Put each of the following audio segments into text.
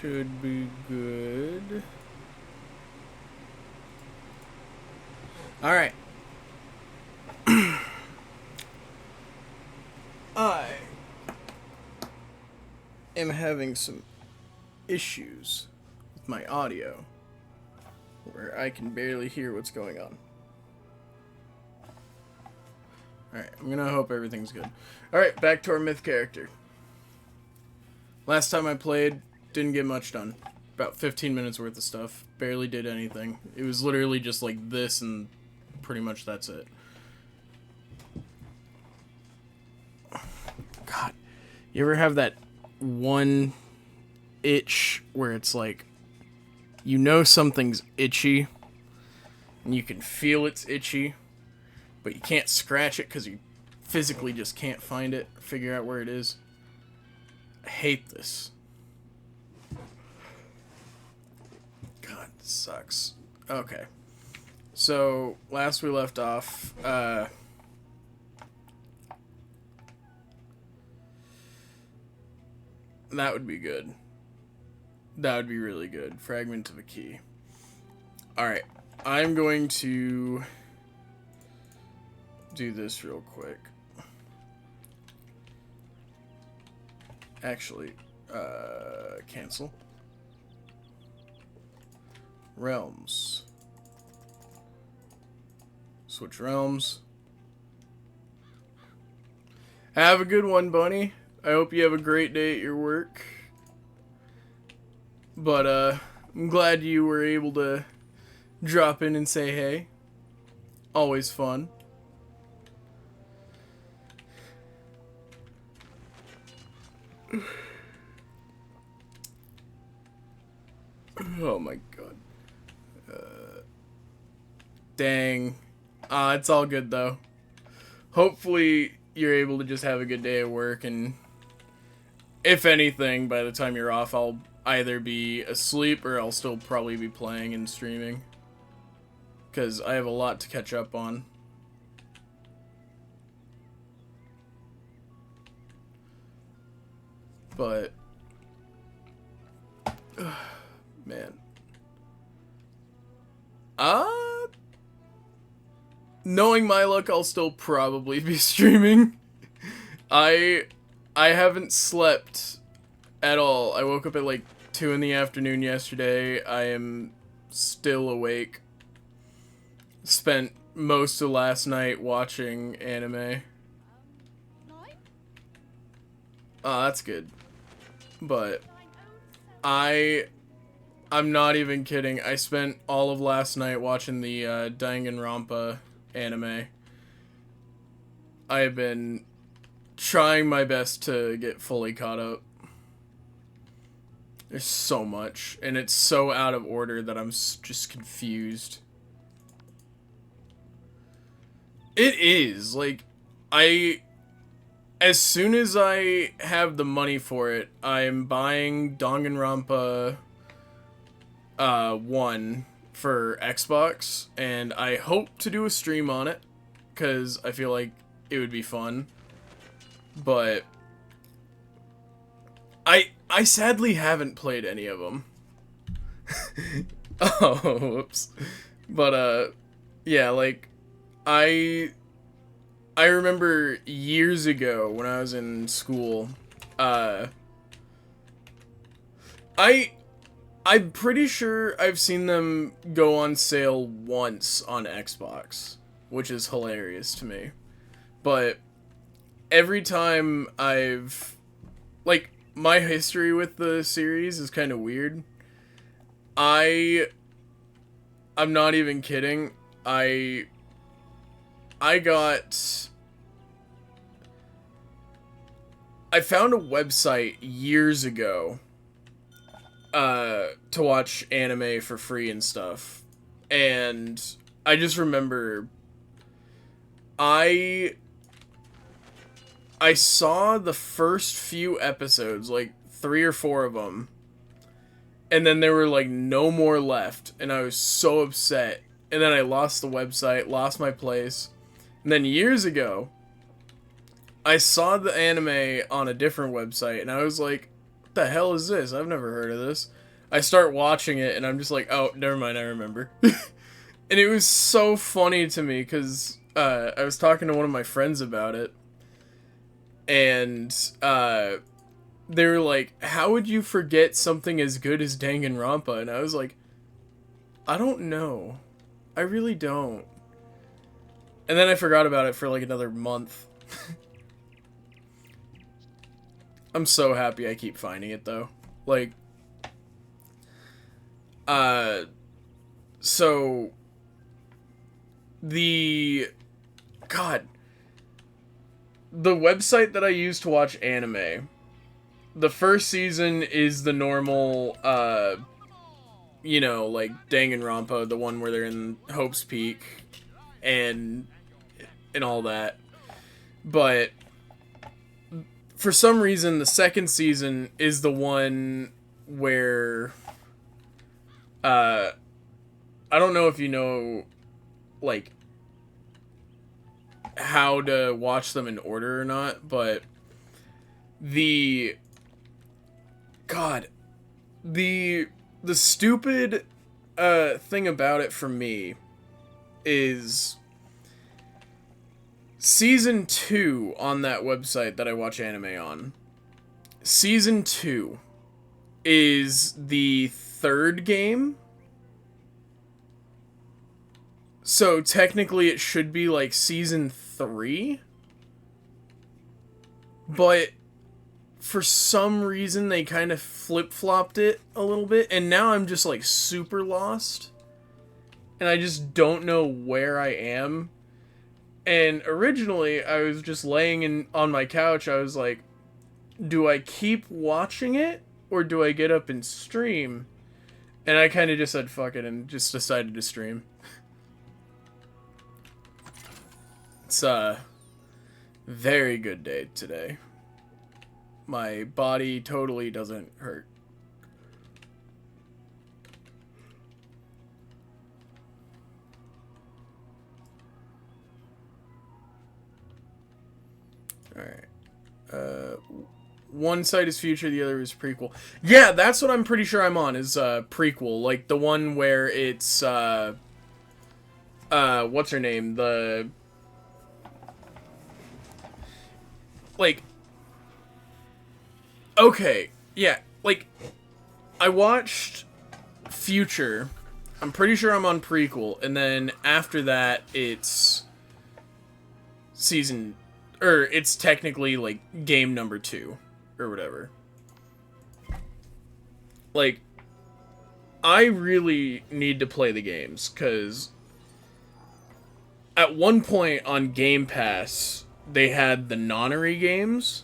should be good. Alright. I am having some issues with my audio where I can barely hear what's going on. Alright, I'm gonna hope everything's good. Alright, back to our myth character. Last time I played, didn't get much done. About 15 minutes worth of stuff. Barely did anything. It was literally just like this and pretty much that's it. God, you ever have that one itch where it's like, you know something's itchy and you can feel it's itchy, but you can't scratch it because you physically just can't find it, figure out where it is? I hate this. God, this sucks. Okay. So, last we left off, that would be good. That would be really good. Fragment of a key. Alright. I'm going to do this real quick. Actually, cancel. Realms. Switch realms. Have a good one, Bunny. I hope you have a great day at your work. But, I'm glad you were able to drop in and say hey. Always fun. Oh my god. Dang. It's all good though. Hopefully you're able to just have a good day at work, and if anything, by the time you're off, I'll either be asleep or I'll still probably be playing and streaming. Because I have a lot to catch up on. But man. Knowing my luck, I'll still probably be streaming. I haven't slept at all. I woke up at like 2 in the afternoon yesterday. I am still awake. Spent most of last night watching anime. Oh, that's good. But I'm not even kidding. I spent all of last night watching the Danganronpa anime. I have been trying my best to get fully caught up. There's so much, and it's so out of order that I'm just confused. It is, like, as soon as I have the money for it, I'm buying Danganronpa 1 for Xbox, and I hope to do a stream on it, because I feel like it would be fun. But I sadly haven't played any of them. Oh, whoops. But yeah, like I remember years ago when I was in school, I'm pretty sure I've seen them go on sale once on Xbox, which is hilarious to me. But every time like, my history with the series is kind of weird. I'm not even kidding. I found a website years ago to watch anime for free and stuff. And I just remember I saw the first few episodes, like 3 or 4 of them, and then there were like no more left, and I was so upset. And then I lost the website, lost my place. And then years ago, I saw the anime on a different website, and I was like, what the hell is this? I've never heard of this. I start watching it, and I'm just like, oh, never mind, I remember. And it was so funny to me, because I was talking to one of my friends about it, and they were like, how would you forget something as good as Danganronpa? And I was like, I don't know. I really don't. And then I forgot about it for like another month. I'm so happy I keep finding it, though. Like, so, the website that I use to watch anime, the first season is the normal, you know, like, Danganronpa, the one where they're in Hope's Peak, and all that. But for some reason, the second season is the one where, I don't know if you know, like, how to watch them in order or not, but the stupid, thing about it for me is Season 2 on that website that I watch anime on. Season 2 is the third game. So technically it should be like Season 3. But for some reason they kind of flip-flopped it a little bit. And now I'm just like super lost. And I just don't know where I am. And originally, I was just laying on my couch, I was like, do I keep watching it, or do I get up and stream? And I kind of just said, fuck it, and just decided to stream. It's a very good day today. My body totally doesn't hurt. Alright. One site is future, the other is prequel. Yeah, that's what I'm pretty sure I'm on, is prequel. Like, the one where it's, what's her name? Like, okay, yeah, like, I watched Future. I'm pretty sure I'm on prequel, and then after that, it's season... Or, it's technically, like, game number 2. Or whatever. Like, I really need to play the games, because... At one point on Game Pass, they had the Nonary games.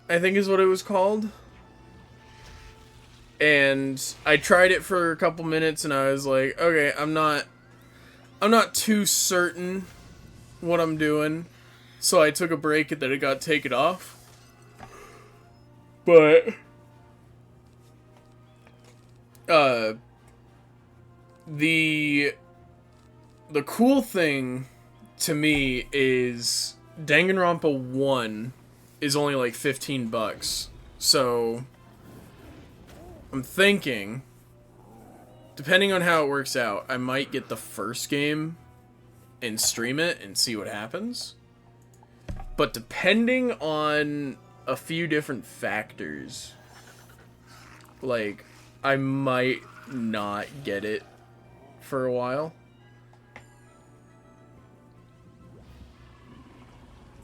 I think is what it was called. And I tried it for a couple minutes, and I was like, okay, I'm not too certain what I'm doing. So I took a break and then it got taken off. But the cool thing to me is Danganronpa 1 is only like $15. So I'm thinking, depending on how it works out, I might get the first game and stream it and see what happens. But depending on a few different factors, like, I might not get it for a while.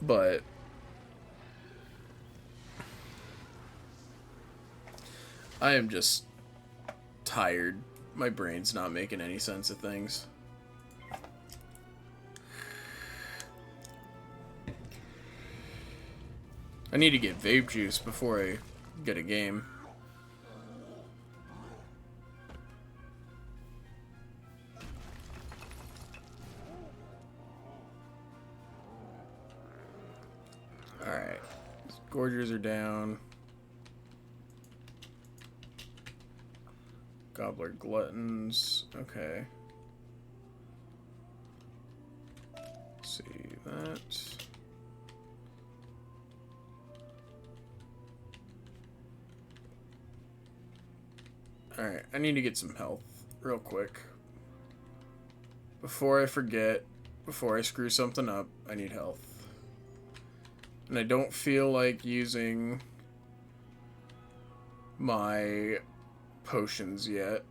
But I am just tired. My brain's not making any sense of things. I need to get vape juice before I get a game. Alright. Gorgers are down. Gobbler gluttons. Okay. Let's see that. Alright, I need to get some health real quick. Before I forget, before I screw something up, I need health. And I don't feel like using my potions yet.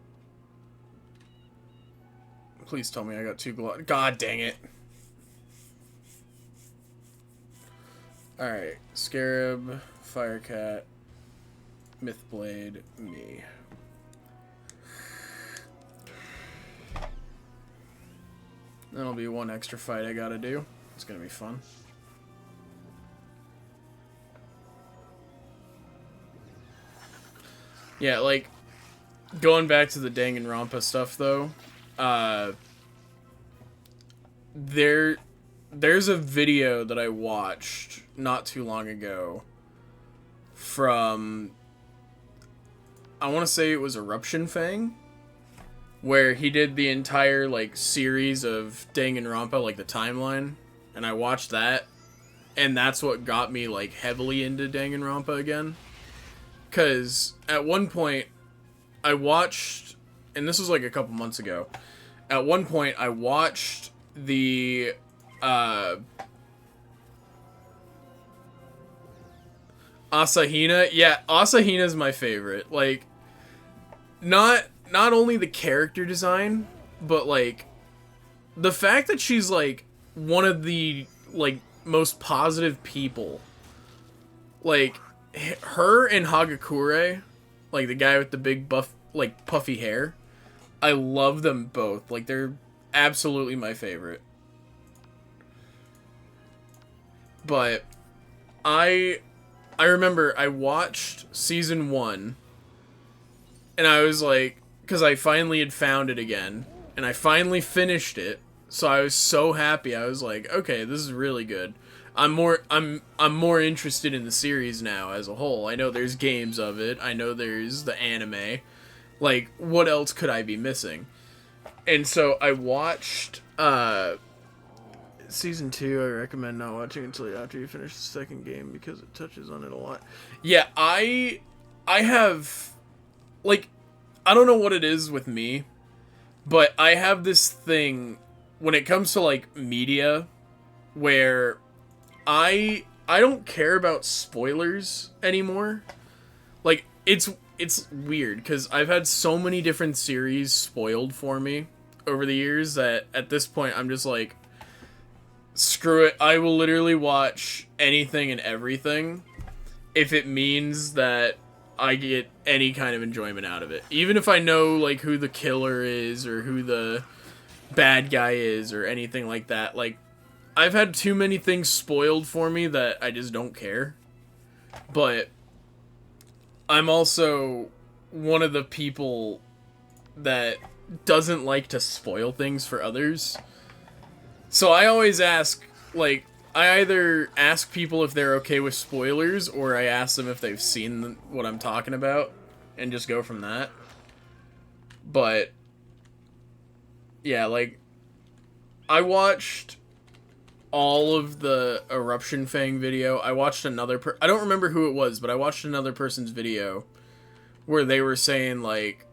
Please tell me I got 2 God dang it. Alright, Scarab, Firecat, Mythblade, me. That'll be one extra fight I gotta do. It's gonna be fun. Yeah, like, going back to the Danganronpa stuff, though, there's a video that I watched not too long ago from, I want to say it was Eruption Fang, where he did the entire, like, series of Danganronpa, like, the timeline, and I watched that, and that's what got me, like, heavily into Danganronpa again. Because at one point, I watched, and this was like a couple months ago, at one point I watched the, Asahina. Yeah, Asahina's my favorite. Like, not only the character design, but, like, the fact that she's, like, one of the, like, most positive people. Like, her and Hagakure, like the guy with the big buff, like, puffy hair, I love them both. Like, they're absolutely my favorite. But I remember I watched season 1, and I was like, because I finally had found it again, and I finally finished it, so I was so happy. I was like, okay, this is really good. I'm more interested in the series now as a whole. I know there's games of it. I know there's the anime. Like, what else could I be missing? And so I watched season 2. I recommend not watching until after you finish the second game because it touches on it a lot. Yeah, I have, like, I don't know what it is with me, but I have this thing when it comes to, like, media where I don't care about spoilers anymore. Like, it's weird because I've had so many different series spoiled for me over the years that at this point I'm just like, screw it. I will literally watch anything and everything if it means that I get any kind of enjoyment out of it. Even if I know, like, who the killer is or who the bad guy is or anything like that. Like, I've had too many things spoiled for me that I just don't care. But I'm also one of the people that doesn't like to spoil things for others. So I always ask, like, I either ask people if they're okay with spoilers, or I ask them if they've seen what I'm talking about, and just go from that. But yeah, like, I watched all of the Eruption Fang video. I watched another I don't remember who it was, but I watched another person's video where they were saying, like,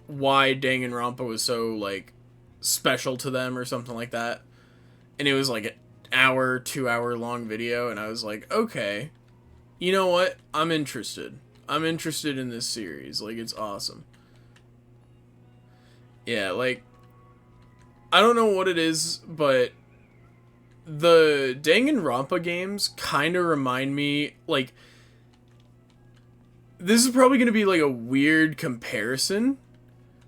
why Danganronpa was so, like, special to them or something like that. And it was like an hour, 2-hour long video, and I was like, okay, you know what? I'm interested. I'm interested in this series. Like, it's awesome. Yeah, like, I don't know what it is, but the Danganronpa games kind of remind me, like, this is probably going to be, like, a weird comparison,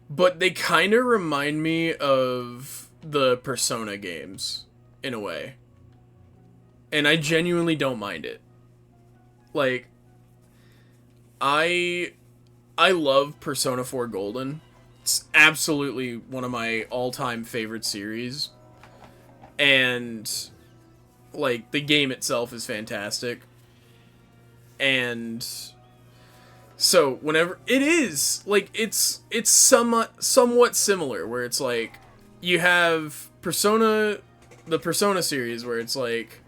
but they kind of remind me of the Persona games, in a way. And I genuinely don't mind it. Like, I love Persona 4 Golden. It's absolutely one of my all-time favorite series. And, like, the game itself is fantastic. And so whenever it is, like, it's somewhat similar, where it's like you have the Persona series, where it's like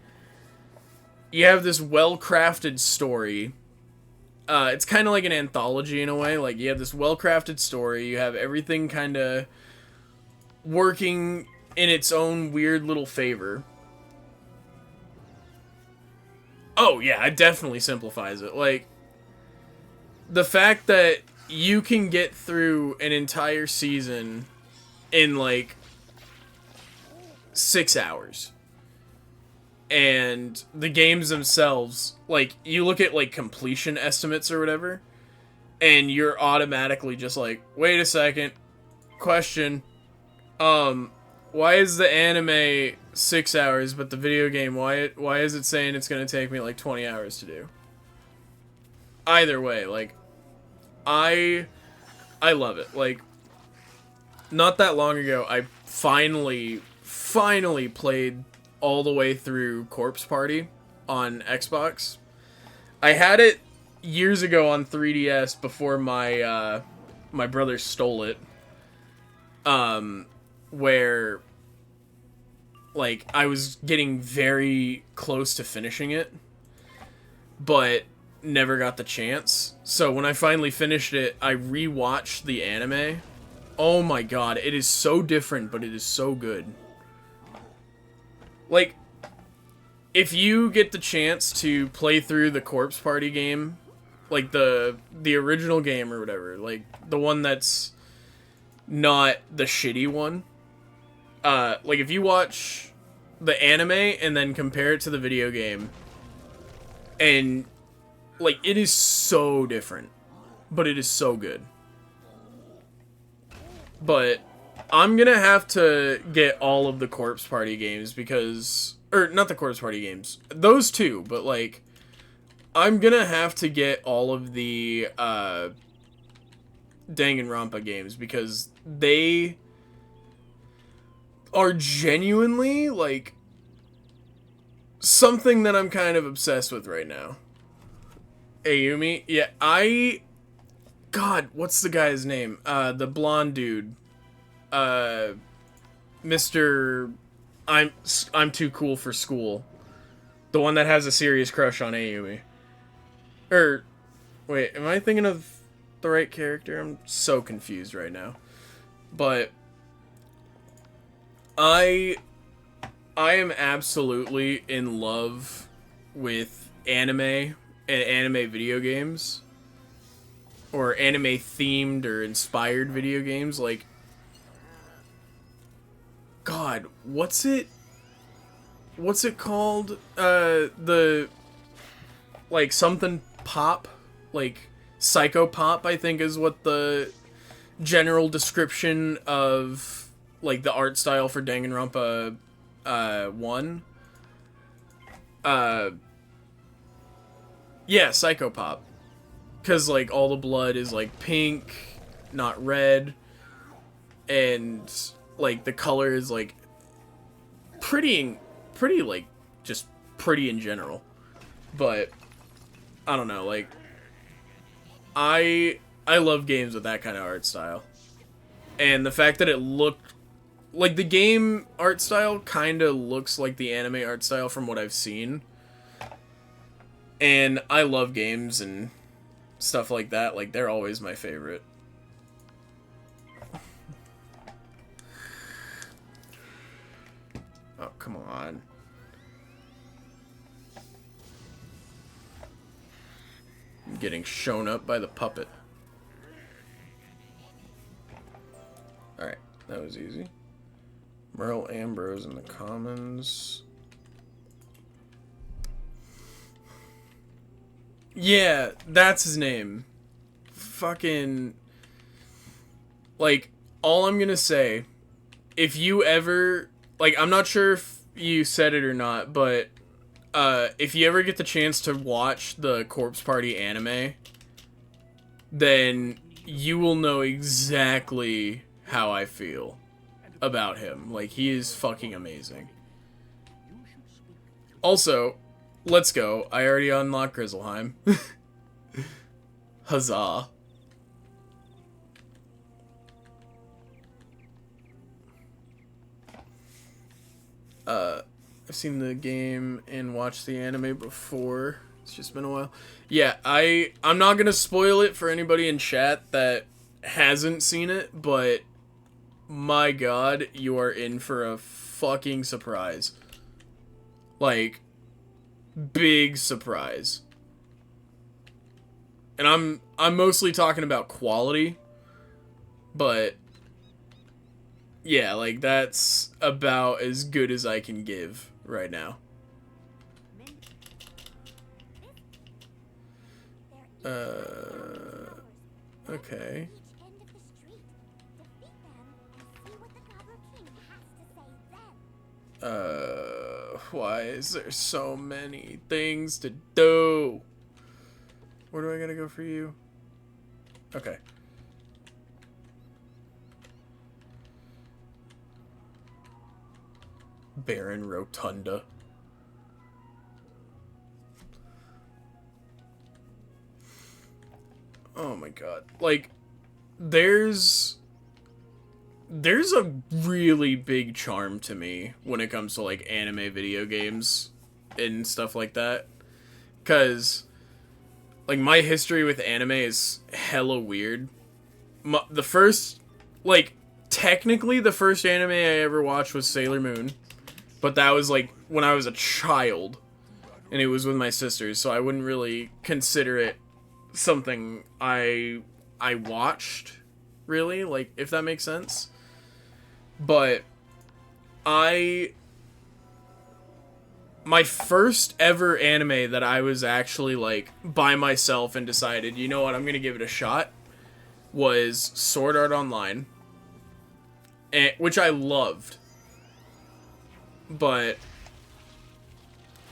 you have this well-crafted story It's kind of like an anthology in a way. Like, you have this well-crafted story, you have everything kind of working in its own weird little favor. Oh, yeah, it definitely simplifies it. Like, the fact that you can get through an entire season in, like, 6 hours. And the games themselves, like, you look at, like, completion estimates or whatever, and you're automatically just like, wait a second, question, why is the anime 6 hours, but the video game, why is it saying it's gonna take me like 20 hours to do? Either way, like, I love it. Like, not that long ago, I finally played all the way through Corpse Party on Xbox. I had it years ago on 3DS before my my brother stole it. Where, like, I was getting very close to finishing it, but never got the chance. So when I finally finished it, I rewatched the anime. Oh my god, it is so different, but it is so good. Like, if you get the chance to play through the Corpse Party game, like the original game or whatever, like the one that's not the shitty one, like if you watch the anime and then compare it to the video game, and like, it is so different, but it is so good. But I'm gonna have to get all of the Corpse Party games because, or not the Corpse Party games, those two, but like, I'm gonna have to get all of the Danganronpa games because they are genuinely like something that I'm kind of obsessed with right now. Ayumi, yeah, God, what's the guy's name? The blonde dude. Mr. I'm too cool for school. The one that has a serious crush on Ayumi. Wait, am I thinking of the right character? I'm so confused right now. But I am absolutely in love with anime and anime video games, or anime themed or inspired video games. Like, God, what's it called? The, like, something pop, like Psycho Pop, I think is what the general description of, like, the art style for Danganronpa 1. Yeah, Psycho Pop. Cause, like, all the blood is, like, pink, not red, and, like, the color is, like, pretty, like, just pretty in general. But I don't know, like, I love games with that kind of art style. And the fact that it looked like, the game art style kind of looks like the anime art style from what I've seen. And I love games and stuff like that. Like, they're always my favorite. Oh, come on. I'm getting shown up by the puppet. Alright, that was easy. Merle Ambrose in the commons. Yeah, that's his name. Fucking, like, all I'm gonna say, if you ever, like, I'm not sure if you said it or not, but if you ever get the chance to watch the Corpse Party anime, then you will know exactly how I feel about him. Like, he is fucking amazing. Also, let's go. I already unlocked Grizzleheim. Huzzah. I've seen the game and watched the anime before, It's just been a while. Yeah, I'm not gonna spoil it for anybody in chat that hasn't seen it, but my god, you are in for a fucking surprise. Like, big surprise. And I'm mostly talking about quality, but yeah, like that's about as good as I can give right now. Okay. Why is there so many things to do? Where do I gotta go for you? Okay. Baron Rotunda. Oh my god. Like, there's a really big charm to me when it comes to, like, anime video games and stuff like that. 'Cause, like, my history with anime is hella weird. The first, like, technically the first anime I ever watched was Sailor Moon. But that was, like, when I was a child. And it was with my sisters, so I wouldn't really consider it something I watched, really, like, if that makes sense. But my first ever anime that I was actually, like, by myself and decided, you know what, I'm gonna give it a shot, was Sword Art Online, which I loved. But,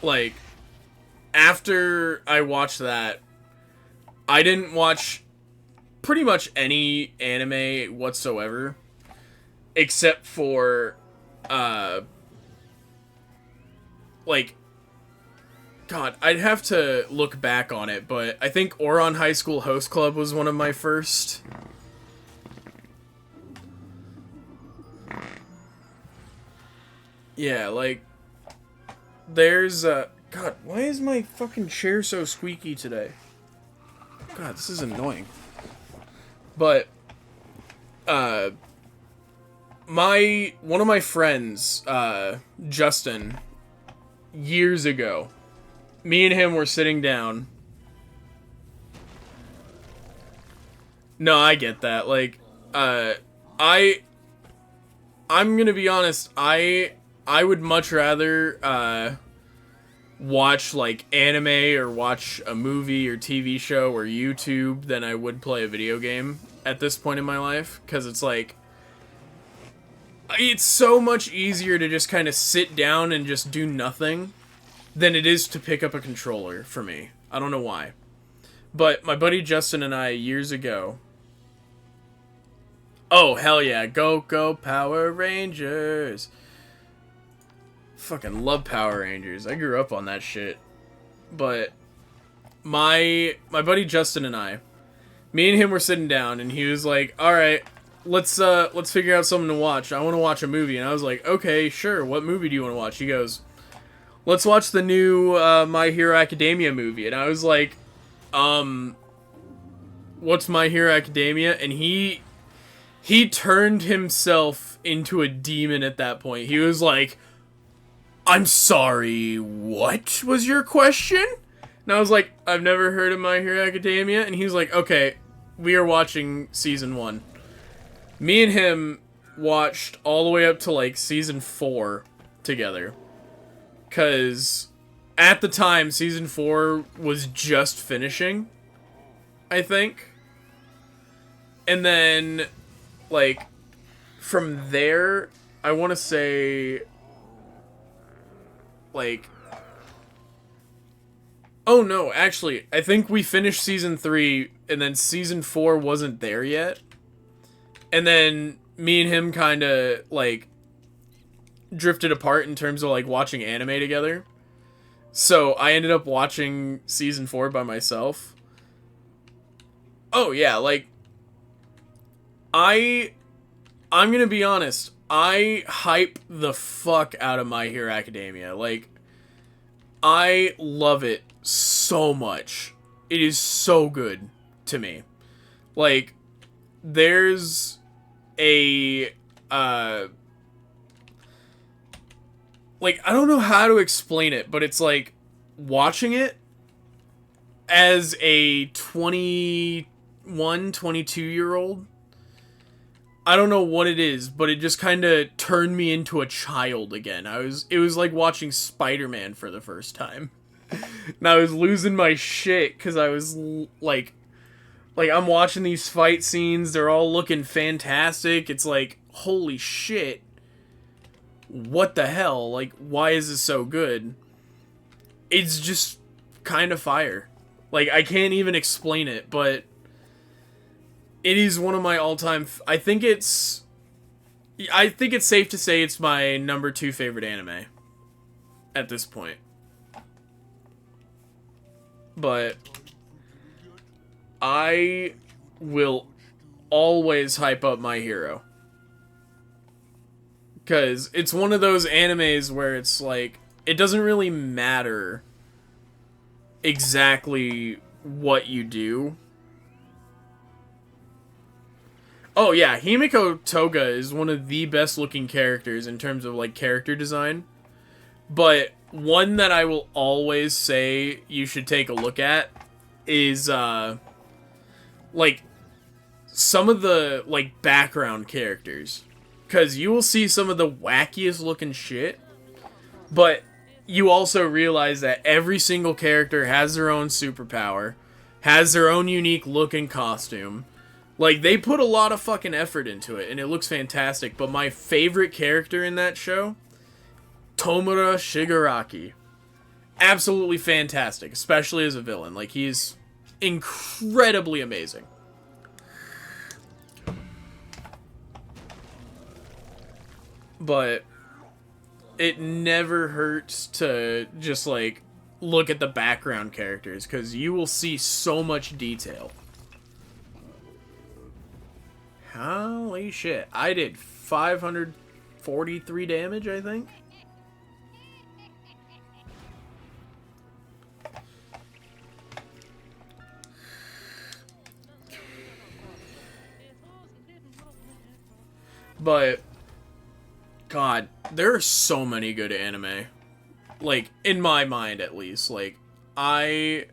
like, after I watched that, I didn't watch pretty much any anime whatsoever, except for, like, God, I'd have to look back on it, but I think Ouran High School Host Club was one of my first. Yeah, like, there's, God, why is my fucking chair so squeaky today? God, this is annoying. But, one of my friends, Justin, years ago, me and him were sitting down. No, I get that. Like, I'm gonna be honest, I would much rather, watch, like, anime or watch a movie or TV show or YouTube than I would play a video game at this point in my life. Because it's like, it's so much easier to just kind of sit down and just do nothing than it is to pick up a controller for me. I don't know why. But my buddy Justin and I, years ago... Oh, hell yeah. Go, go, Power Rangers. Fucking love Power Rangers. I grew up on that shit. But my buddy Justin and I, me and him were sitting down, and he was like, alright, let's figure out something to watch. I want to watch a movie. And I was like, okay, sure. What movie do you want to watch? He goes, let's watch the new My Hero Academia movie. And I was like, what's My Hero Academia? And he turned himself into a demon at that point. He was like, I'm sorry, what was your question? And I was like, I've never heard of My Hero Academia. And he was like, okay, we are watching season 1. Me and him watched all the way up to, like, season 4 together. Because at the time, season 4 was just finishing, I think. And then, like, from there, I want to say, like, oh no, actually, I think we finished season 3, and then season 4 wasn't there yet. And then me and him kind of, like, drifted apart in terms of, like, watching anime together. So I ended up watching season 4 by myself. Oh yeah, like, I'm gonna be honest, I hype the fuck out of My Hero Academia. Like, I love it so much. It is so good to me. Like, there's a, like, I don't know how to explain it, but it's like, watching it as a 21, 22-year-old, I don't know what it is, but it just kind of turned me into a child again. It was like watching Spider-Man for the first time. And I was losing my shit, because I was, like, I'm watching these fight scenes, they're all looking fantastic, it's like, holy shit. What the hell? Like, why is this so good? It's just kind of fire. Like, I can't even explain it, but it is one of my all-time... I think it's safe to say it's my number 2 favorite anime at this point. But I will always hype up My Hero. Because it's one of those animes where it's like, it doesn't really matter exactly what you do. Oh yeah, Himiko Toga is one of the best looking characters in terms of like character design. But one that I will always say you should take a look at is like some of the like background characters. Because you will see some of the wackiest looking shit, but you also realize that every single character has their own superpower, has their own unique look and costume. Like, they put a lot of fucking effort into it, and it looks fantastic. But my favorite character in that show, Tomura Shigaraki. Absolutely fantastic, especially as a villain. Like, he's incredibly amazing. But it never hurts to just, like, look at the background characters, because you will see so much detail. Holy shit. I did 543 damage, I think. But God, there are so many good anime. Like, in my mind, at least. Like, I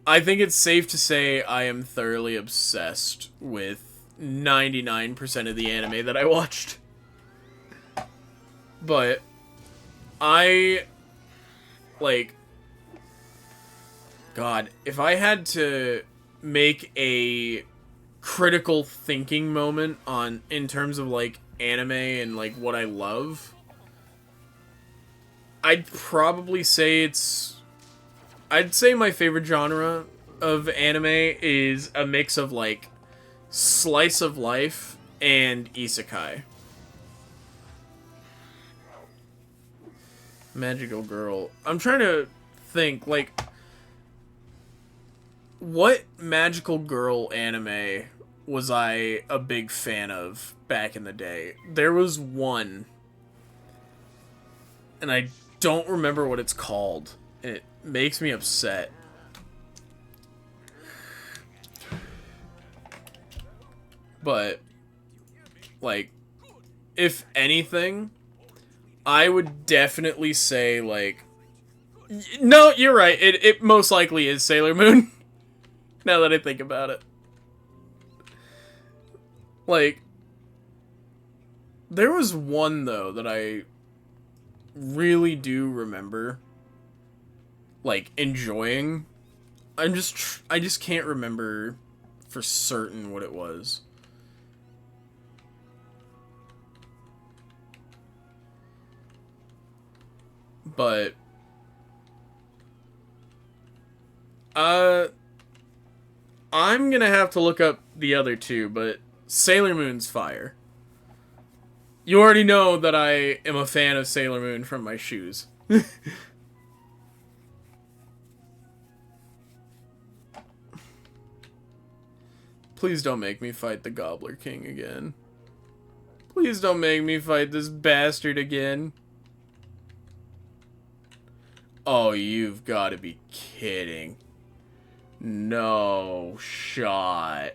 think it's safe to say I am thoroughly obsessed with 99% of the anime that I watched. But I, like, God, if I had to make a critical thinking moment in terms of, like, anime and, like, what I love, I'd probably say I'd say my favorite genre of anime is a mix of, like, slice of life and isekai. Magical Girl. I'm trying to think, like, what magical girl anime was I a big fan of back in the day? There was one, and I don't remember what it's called. It makes me upset. But, like, if anything, I would definitely say, like... No, you're right. It most likely is Sailor Moon. Now that I think about it. Like, there was one, though, that I really do remember, like, enjoying. I just can't remember for certain what it was. But I'm gonna have to look up the other two, but Sailor Moon's fire. You already know that I am a fan of Sailor Moon from my shoes. Please don't make me fight the Gobbler King again. Please don't make me fight this bastard again. Oh, you've got to be kidding. No shot.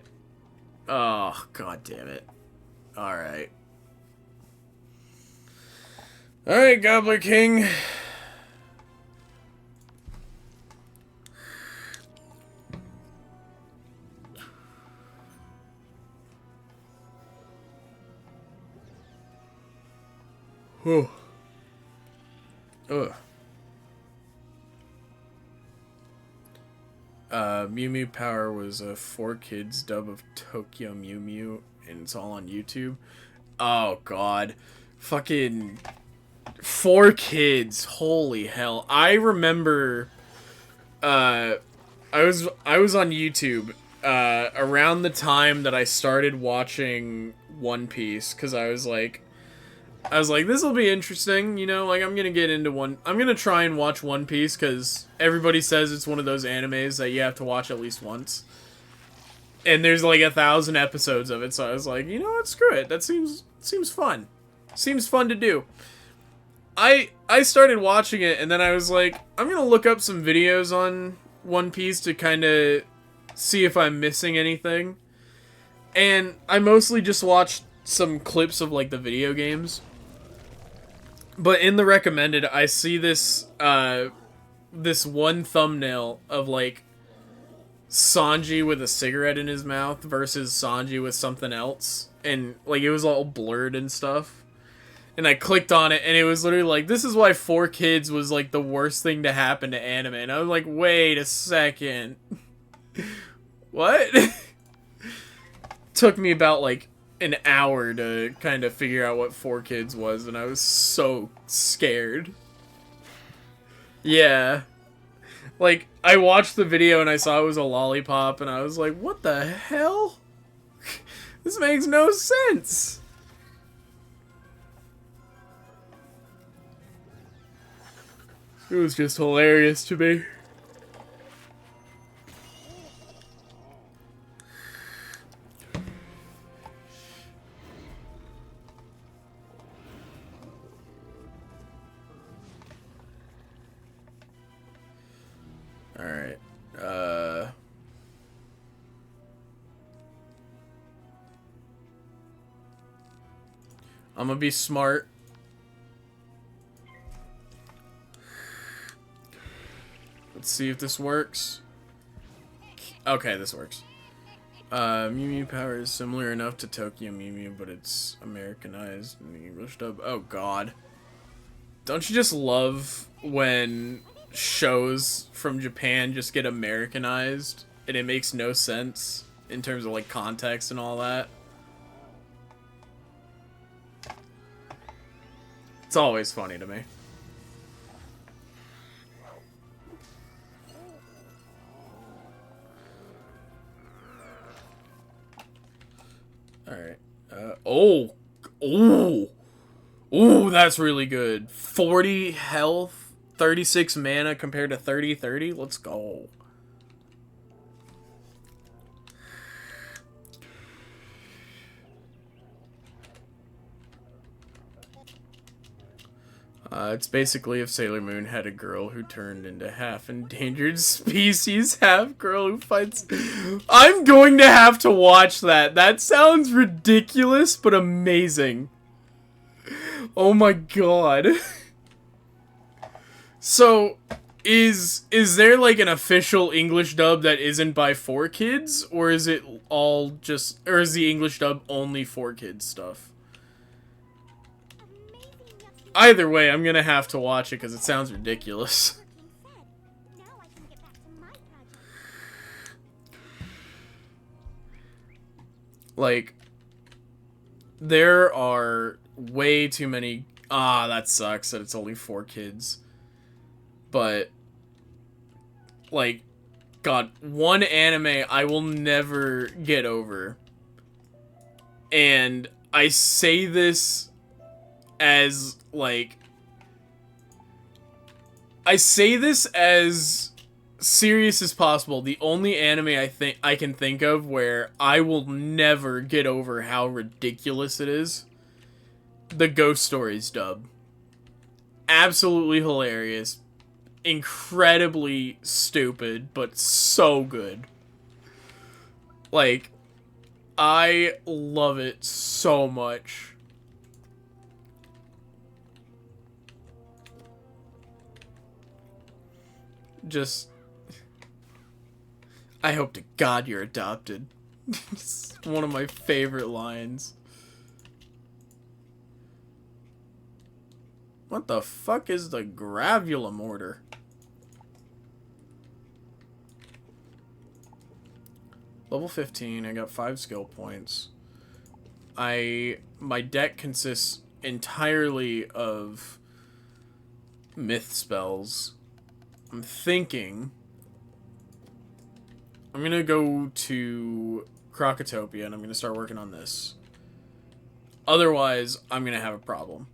Oh, god damn it. Alright. Alright, Gobbler King. Whew. Ugh. Mew Mew Power was a 4Kids dub of Tokyo Mew Mew, and it's all on YouTube. Oh god. Fucking 4Kids. Holy hell. I remember I was on YouTube around the time that I started watching One Piece, because I was like, this will be interesting, you know, like, I'm gonna try and watch One Piece, because everybody says it's one of those animes that you have to watch at least once. And there's like 1,000 episodes of it, so I was like, you know what, screw it, that seems fun. Seems fun to do. I started watching it, and then I was like, I'm gonna look up some videos on One Piece to kind of see if I'm missing anything. And I mostly just watched some clips of, like, the video games. But in the recommended, I see this, this one thumbnail of, like, Sanji with a cigarette in his mouth versus Sanji with something else. And, like, it was all blurred and stuff. And I clicked on it, and it was literally like, this is why 4Kids was, like, the worst thing to happen to anime. And I was like, wait a second. What? Took me about, like, an hour to kind of figure out what 4Kids was, and I was so scared. Yeah. Like, I watched the video and I saw it was a lollipop, and I was like, what the hell? This makes no sense. It was just hilarious to me. Alright, I'm gonna be smart. Let's see if this works. Okay, this works. Mew Mew Power is similar enough to Tokyo Mew Mew, but it's Americanized in the English dub. Oh god. Don't you just love when shows from Japan just get Americanized and it makes no sense in terms of, like, context and all that? It's always funny to me. Alright. Oh, that's really good. 40 health, 36 mana compared to 30. Let's go. It's basically if Sailor Moon had a girl who turned into half endangered species, half girl who fights. I'm going to have to watch that. That sounds ridiculous, but amazing. Oh my god. So, is there like an official English dub that isn't by 4Kids, or is it all just, or is the English dub only 4Kids stuff? Either way, I'm gonna have to watch it because it sounds ridiculous. Like, there are way too many. Ah, that sucks that it's only 4Kids. But, like, God, one anime I will never get over. And I say this as, like, I say this as serious as possible. The only anime I can think of where I will never get over how ridiculous it is. The Ghost Stories dub. Absolutely hilarious. incredibly stupid, but so good. Like, I love it so much. Just, I hope to God you're adopted. It's one of my favorite lines. What the fuck is the gravula mortar? Level 15, I got 5 skill points. My deck consists entirely of myth spells. I'm thinking I'm gonna go to Crocotopia and I'm gonna start working on this. Otherwise, I'm gonna have a problem.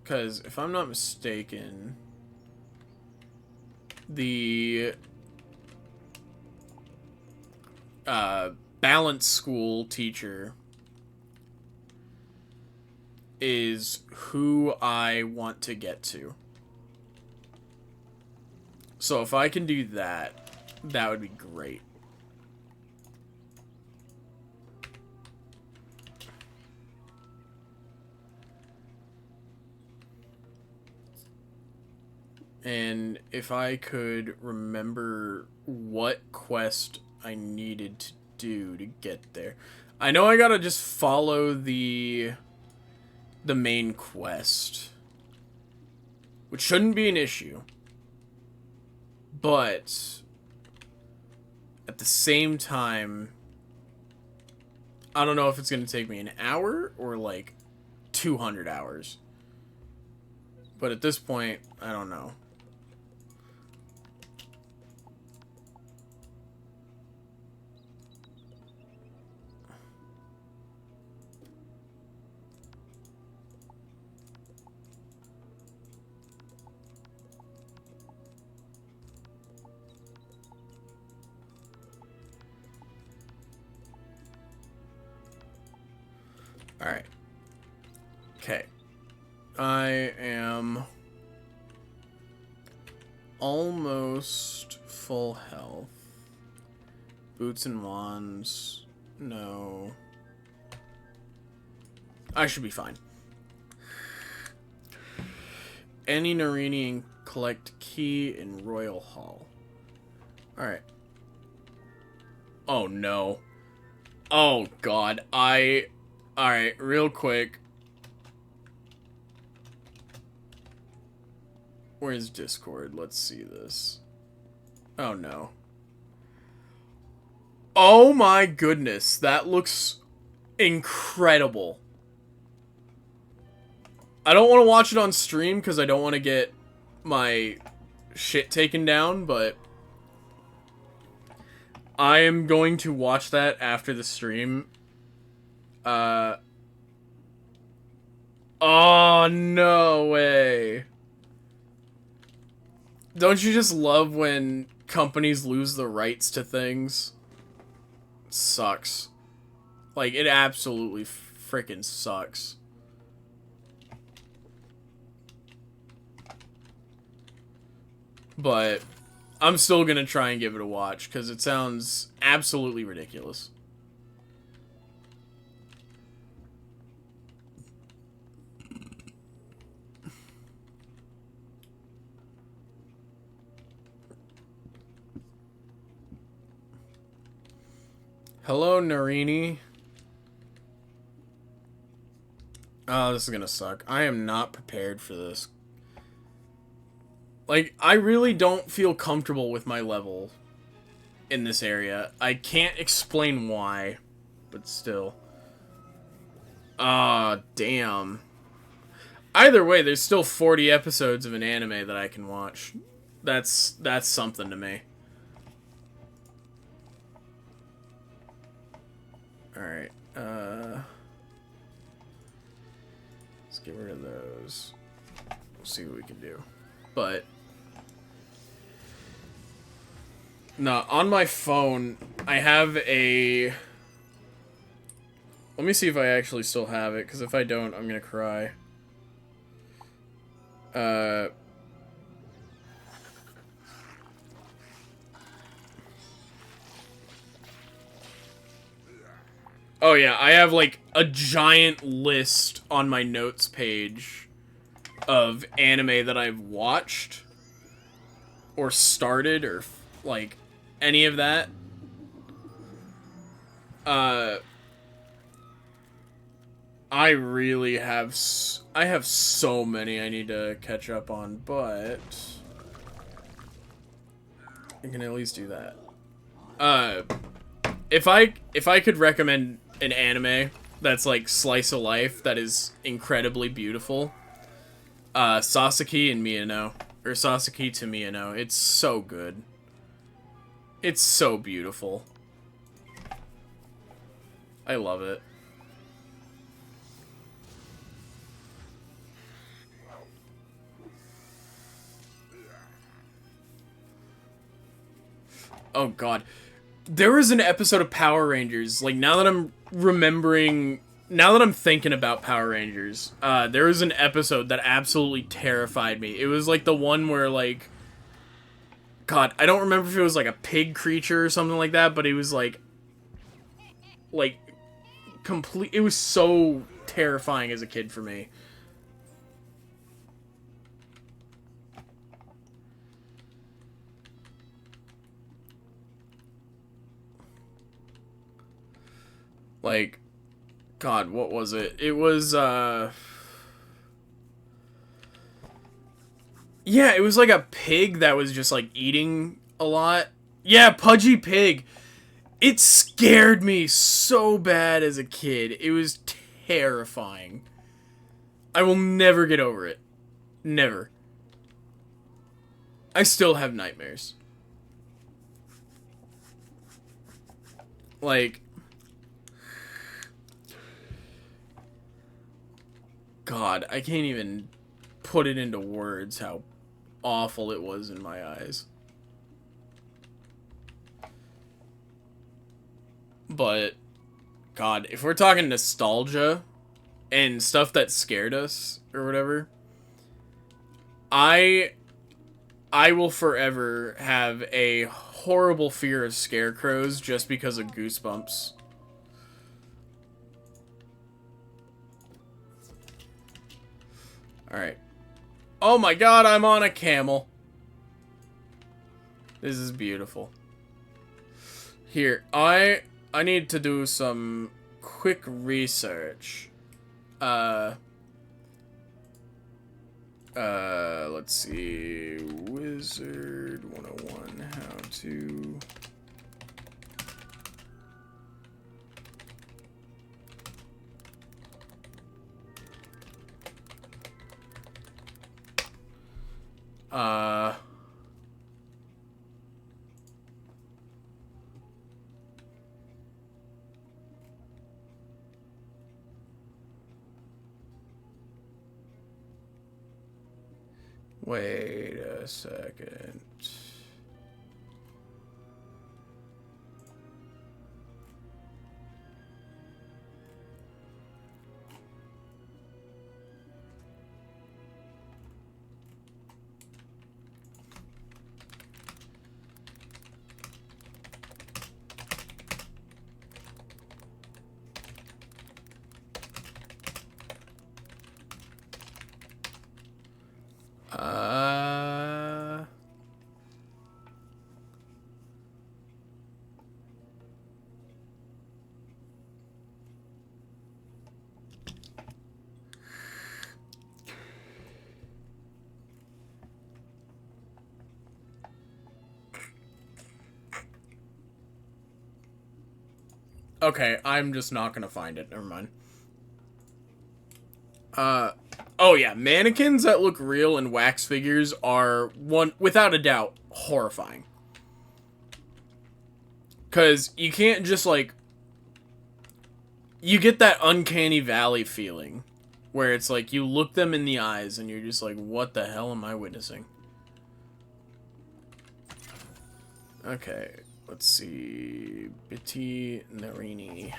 Because if I'm not mistaken, the balance school teacher is who I want to get to. So if I can do that, that would be great. And if I could remember what quest I needed to do to get there. I know I gotta just follow the main quest, which shouldn't be an issue. But at the same time, I don't know if it's going to take me an hour or like 200 hours. But at this point, I don't know. Alright. Okay. I am almost full health. Boots and wands. No. I should be fine. Any Narini and collect key in Royal Hall. Alright. Oh no. Oh god. Alright, real quick. Where's Discord? Let's see this. Oh no. Oh my goodness, that looks incredible. I don't want to watch it on stream because I don't want to get my shit taken down, but I am going to watch that after the stream. Oh, no way. Don't you just love when companies lose the rights to things? Sucks. Like, it absolutely freaking sucks. But I'm still gonna try and give it a watch, because it sounds absolutely ridiculous. Hello, Narini. Oh, this is gonna suck. I am not prepared for this. Like, I really don't feel comfortable with my level in this area. I can't explain why, but still. Ah, damn. Either way, there's still 40 episodes of an anime that I can watch. That's something to me. Alright, let's get rid of those. We'll see what we can do. But no, on my phone, I have a... Let me see if I actually still have it, because if I don't, I'm gonna cry. Uh... Oh yeah, I have like a giant list on my notes page of anime that I've watched or started or like any of that. I really have I have so many I need to catch up on, but I can at least do that. If I could recommend an anime that's like slice of life that is incredibly beautiful, Sasaki and Miyano, or Sasaki to Miyano, it's so good. It's so beautiful. I love it. Oh god. There was an episode of Power Rangers, like, now that I'm remembering, now that I'm thinking about Power Rangers, there was an episode that absolutely terrified me. It was, like, the one where, like, god, I don't remember if it was, like, a pig creature or something like that, but it was, like, it was so terrifying as a kid for me. Like, god, what was it? It was, yeah, it was like a pig that was just, like, eating a lot. Yeah, Pudgy Pig. It scared me so bad as a kid. It was terrifying. I will never get over it. Never. I still have nightmares. Like, god, I can't even put it into words how awful it was in my eyes. But, god, if we're talking nostalgia and stuff that scared us or whatever, I will forever have a horrible fear of scarecrows just because of Goosebumps. Alright. Oh my god, I'm on a camel. This is beautiful. Here, I need to do some quick research. Let's see. Wizard101, how to... Wait a second. Okay, I'm just not gonna find it. Never mind. Oh yeah, mannequins that look real and wax figures are, without a doubt, horrifying. Because you can't just, like... You get that uncanny valley feeling. Where it's like, you look them in the eyes and you're just like, what the hell am I witnessing? Okay, let's see. Bitty Narini.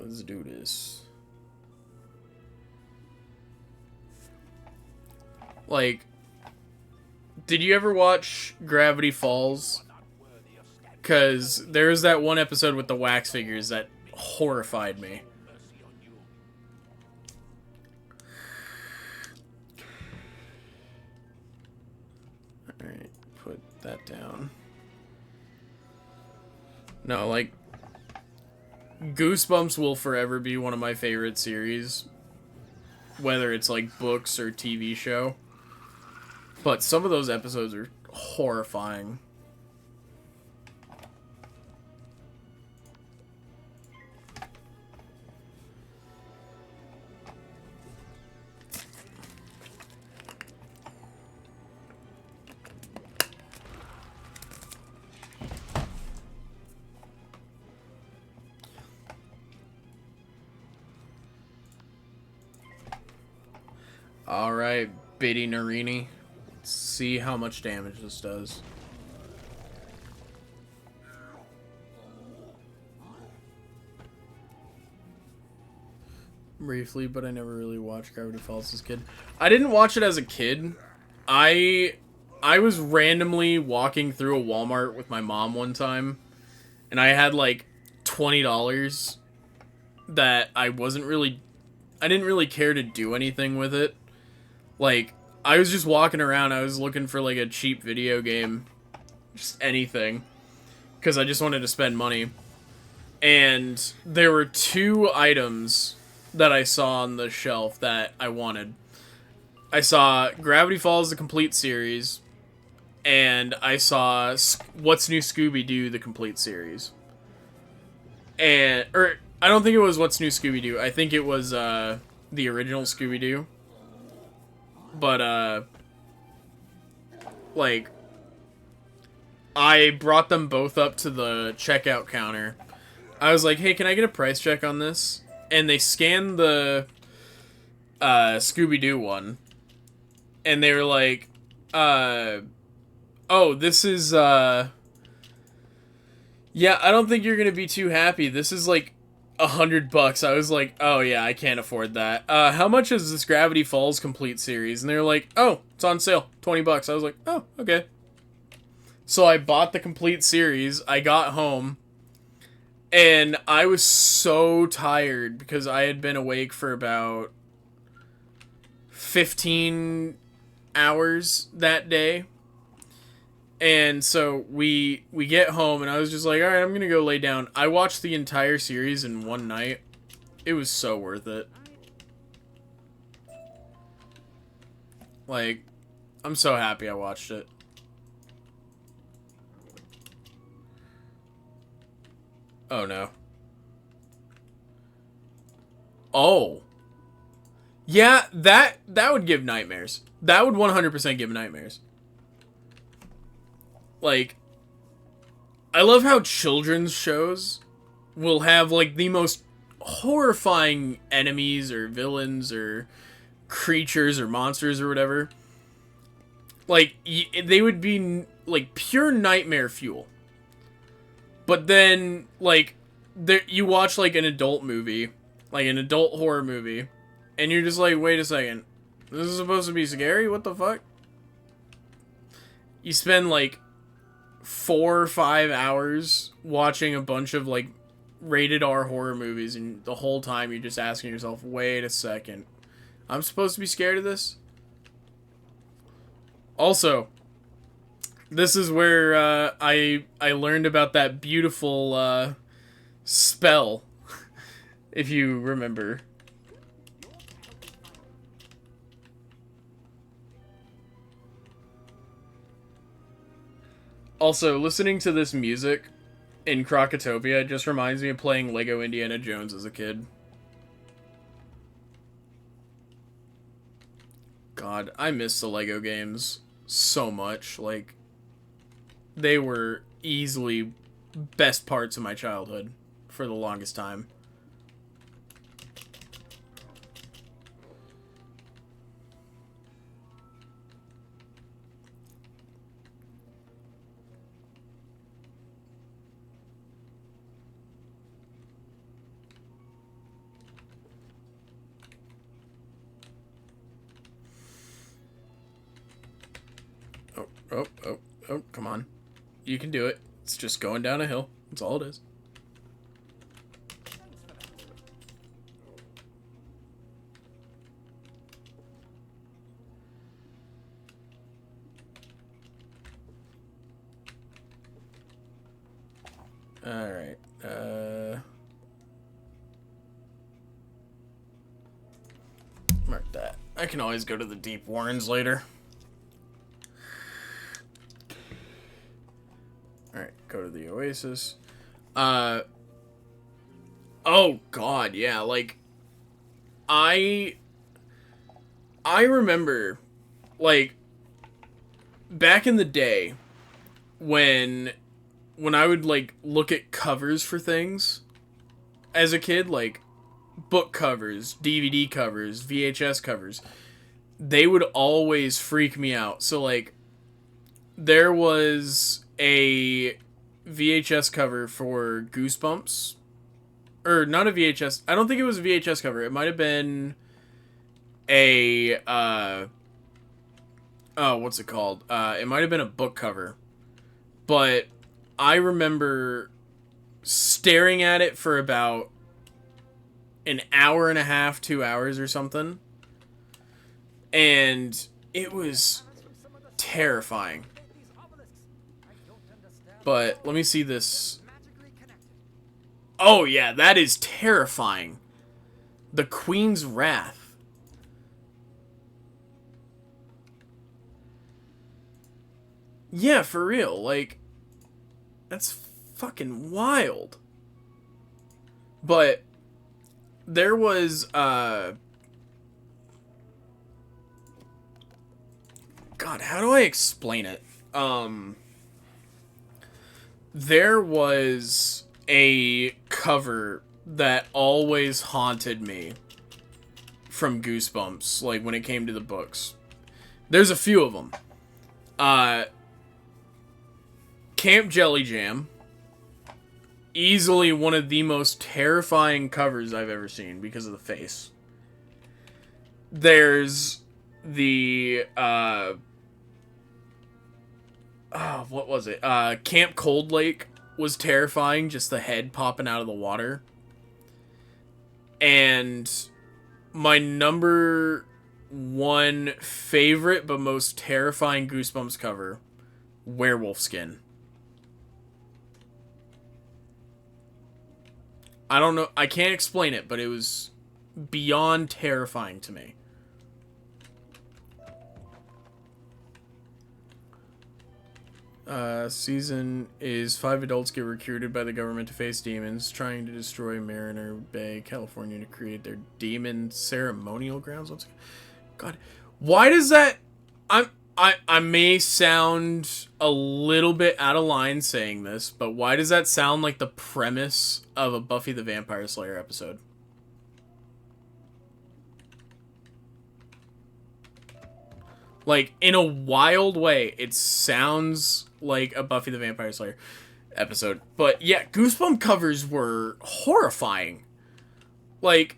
Let's do this. Like, did you ever watch Gravity Falls? Because there's that one episode with the wax figures that horrified me. Alright, put that down. No, like, Goosebumps will forever be one of my favorite series. Whether it's, like, books or TV show. But some of those episodes are horrifying. Alright, Biddy Narini. Let's see how much damage this does. Briefly, but I never really watched Gravity Falls as a kid. I didn't watch it as a kid. I was randomly walking through a Walmart with my mom one time, and I had like $20 that I didn't really care to do anything with it. Like, I was just walking around, I was looking for like a cheap video game, just anything, because I just wanted to spend money. And there were 2 items that I saw on the shelf that I wanted. I saw Gravity Falls, the complete series, and I saw What's New Scooby-Doo, the complete series. I don't think it was What's New Scooby-Doo. I think it was the original Scooby-Doo. But like, I brought them both up to the checkout counter. I was like, hey, can I get a price check on this? And they scanned the Scooby-Doo one. And they were like, oh, this is, yeah, I don't think you're gonna be too happy. This is like $100. I was like, oh yeah, I can't afford that. How much is this Gravity Falls complete series? And they were like, oh, it's on sale, $20. I was like, oh, okay. So I bought the complete series. I got home, and I was so tired because I had been awake for about 15 hours that day. And so we get home, and I was just like, alright, I'm gonna go lay down. I watched the entire series in one night. It was so worth it. Like, I'm so happy I watched it. Oh no. Oh. Yeah, that would give nightmares. That would 100% give nightmares. Like, I love how children's shows will have, like, the most horrifying enemies or villains or creatures or monsters or whatever. Like, they would be, like, pure nightmare fuel. But then, like, you watch, like, an adult movie, like an adult horror movie, and you're just like, wait a second. This is supposed to be scary? What the fuck? You spend, like, 4 or 5 hours watching a bunch of, like, rated R horror movies, and the whole time you're just asking yourself, wait a second. I'm supposed to be scared of this? Also, this is where I learned about that beautiful spell, if you remember. Also, listening to this music in Crocotopia just reminds me of playing Lego Indiana Jones as a kid. God, I miss the Lego games so much. Like, they were easily best parts of my childhood for the longest time. Oh, oh, oh, come on. You can do it. It's just going down a hill. That's all it is. Alright, mark that. I can always go to the Deep Warrens later. Alright, go to the Oasis. Oh god, yeah, like, I remember, like, back in the day, when I would, like, look at covers for things as a kid, like, book covers, DVD covers, VHS covers, they would always freak me out. So, like, there was a VHS cover for Goosebumps. Or, not a VHS. I don't think it was a VHS cover. It might have been a, oh, what's it called? It might have been a book cover. But I remember staring at it for about an hour and a half, 2 hours or something. And it was terrifying. But let me see this. Oh yeah, that is terrifying. The Queen's Wrath. Yeah, for real. Like, that's fucking wild. But there was, God, how do I explain it? There was a cover that always haunted me from Goosebumps, like, when it came to the books. There's a few of them. Camp Jelly Jam. Easily one of the most terrifying covers I've ever seen because of the face. There's the, what was it? Camp Cold Lake was terrifying, just the head popping out of the water. And my number one favorite but most terrifying Goosebumps cover, Werewolf Skin. I don't know, I can't explain it, but it was beyond terrifying to me. Season is 5 adults get recruited by the government to face demons, trying to destroy Mariner Bay, California, to create their demon ceremonial grounds. God, why does that... I may sound a little bit out of line saying this, but why does that sound like the premise of a Buffy the Vampire Slayer episode? Like, in a wild way, it sounds like a Buffy the Vampire Slayer episode. But yeah, Goosebump covers were horrifying. Like,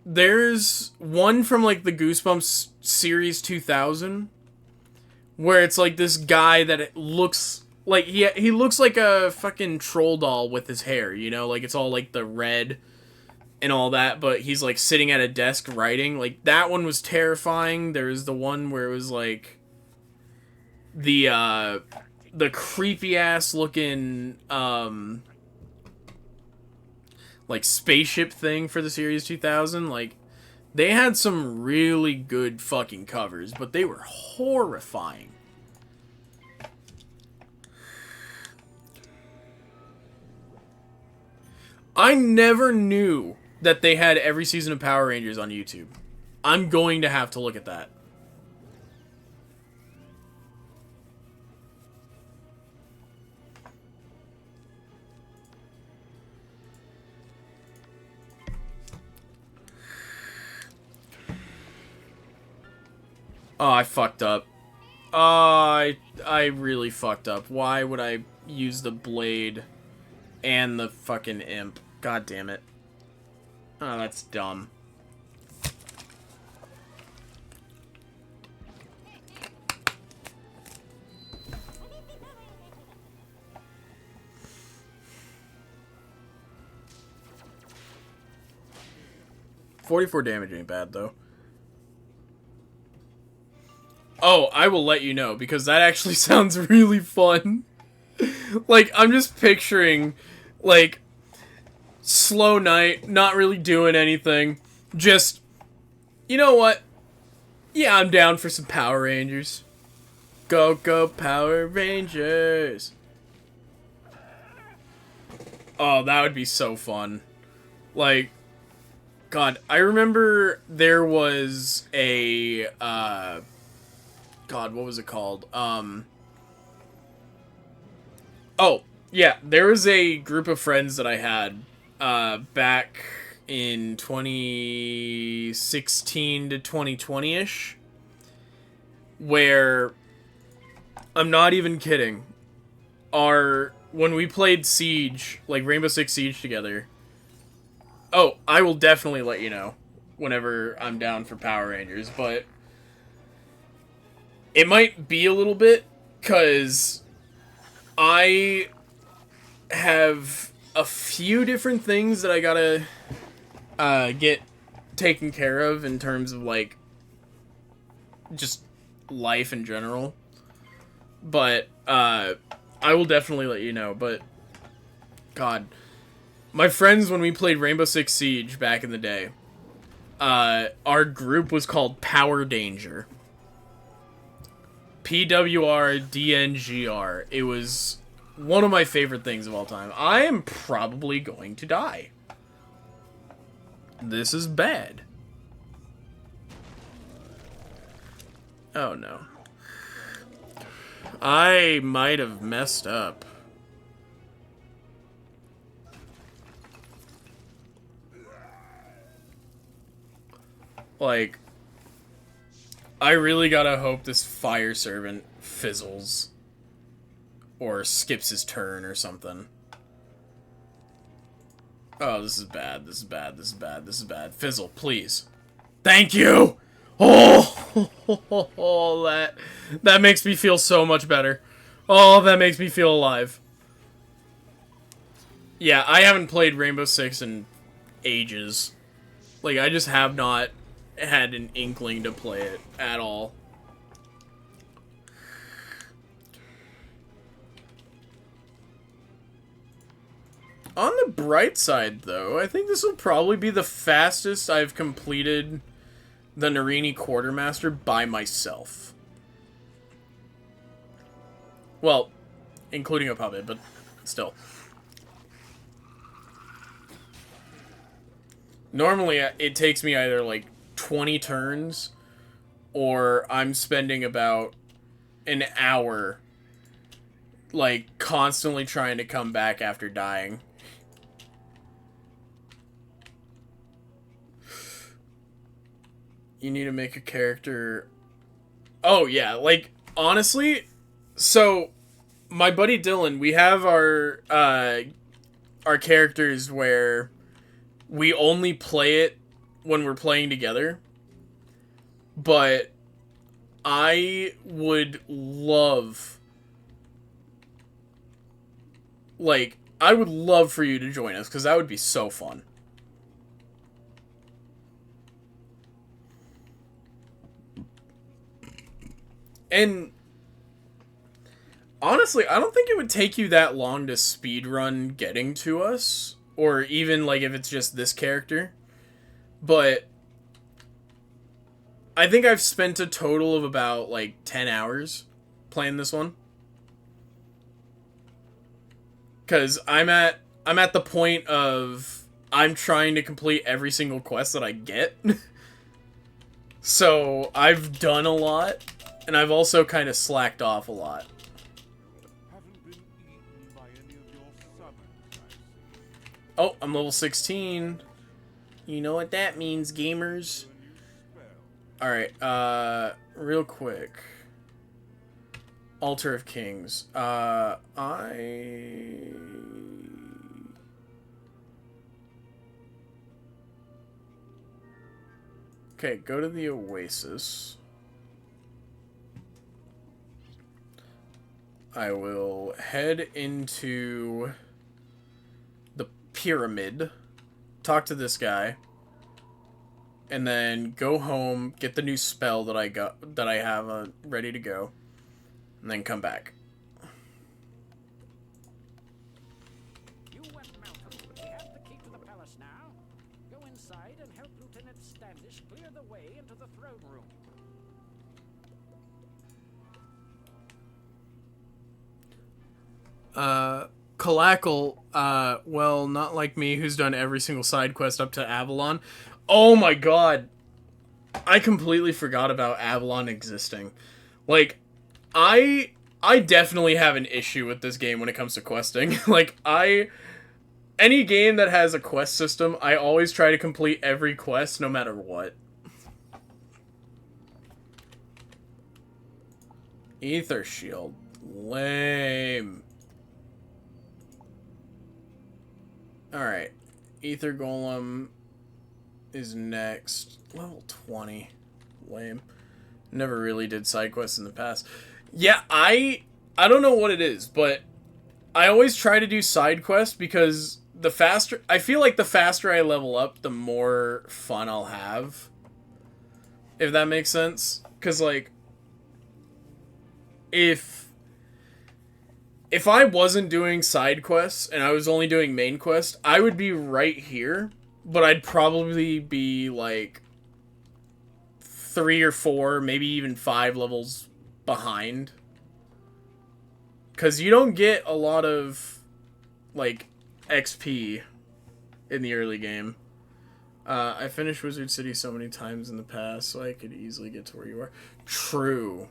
there's one from, like, the Goosebumps series 2000, where it's like this guy that it looks like he looks like a fucking troll doll with his hair, you know, like it's all like the red and all that, but he's like sitting at a desk writing. Like, that one was terrifying. There was the one where it was like the creepy ass looking like spaceship thing for the series 2000. Like, they had some really good fucking covers, but they were horrifying. I never knew that they had every season of Power Rangers on YouTube. I'm going to have to look at that. Oh, I fucked up. I really fucked up. Why would I use the blade and the fucking imp? God damn it. Oh, that's dumb. 44 damage ain't bad, though. Oh, I will let you know, because that actually sounds really fun. Like, I'm just picturing, like, slow night, not really doing anything. Just, you know what? Yeah, I'm down for some Power Rangers. Go, go, Power Rangers. Oh, that would be so fun. Like, God, I remember there was a, God, what was it called? Oh, yeah, there was a group of friends that I had, back in 2016 to 2020-ish, where, I'm not even kidding, when we played Siege, like Rainbow Six Siege together, oh, I will definitely let you know whenever I'm down for Power Rangers, but it might be a little bit, because I have a few different things that I gotta get taken care of in terms of, like, just life in general. But I will definitely let you know. But God, my friends, when we played Rainbow Six Siege back in the day, our group was called Power Danger. PWRDNGR. It was one of my favorite things of all time. I am probably going to die. This is bad. Oh no. I might have messed up. Like, I really gotta hope this fire servant fizzles. Or skips his turn or something. Oh, this is bad. This is bad. This is bad. This is bad. Fizzle, please. Thank you! Oh, that makes me feel so much better. Oh, that makes me feel alive. Yeah, I haven't played Rainbow Six in ages. Like, I just have not had an inkling to play it at all. On the bright side, though, I think this will probably be the fastest I've completed the Narini Quartermaster by myself. Well, including a puppet, but still. Normally, it takes me either, like, 20 turns, or I'm spending about an hour, like, constantly trying to come back after dying. You need to make a character... Oh, yeah, like, honestly, so, my buddy Dylan, we have our characters where we only play it when we're playing together, but I would love, like, I would love for you to join us, because that would be so fun. And honestly, I don't think it would take you that long to speedrun getting to us, or even, like, if it's just this character. But I think I've spent a total of about, like, 10 hours playing this one. Because I'm at the point of I'm trying to complete every single quest that I get. So I've done a lot, and I've also kind of slacked off a lot. Oh, I'm level 16. You know what that means, gamers. Alright, real quick. Altar of Kings. Okay, go to the Oasis. I will head into the Pyramid. Talk to this guy. and then go home, get the new spell that I have ready to go, and then come back. You went, Malcolm. We have the key to the palace now. Go inside and help Lieutenant Standish clear the way into the throne room. Calackle, well, not like me, who's done every single side quest up to Avalon. Oh my god! I completely forgot about Avalon existing. Like, I definitely have an issue with this game when it comes to questing. Like, any game that has a quest system, I always try to complete every quest no matter what. Ether Shield. Lame. Alright. Ether Golem is next. Level 20. Lame. Never really did side quests in the past. Yeah, I don't know what it is, but I always try to do side quests because the faster... I feel like the faster I level up, the more fun I'll have. If that makes sense. Because, like... If I wasn't doing side quests and I was only doing main quest, I would be right here, but I'd probably be like 3 or 4, maybe even 5 levels behind. Cause you don't get a lot of like XP in the early game. I finished Wizard City so many times in the past, so I could easily get to where you are. True.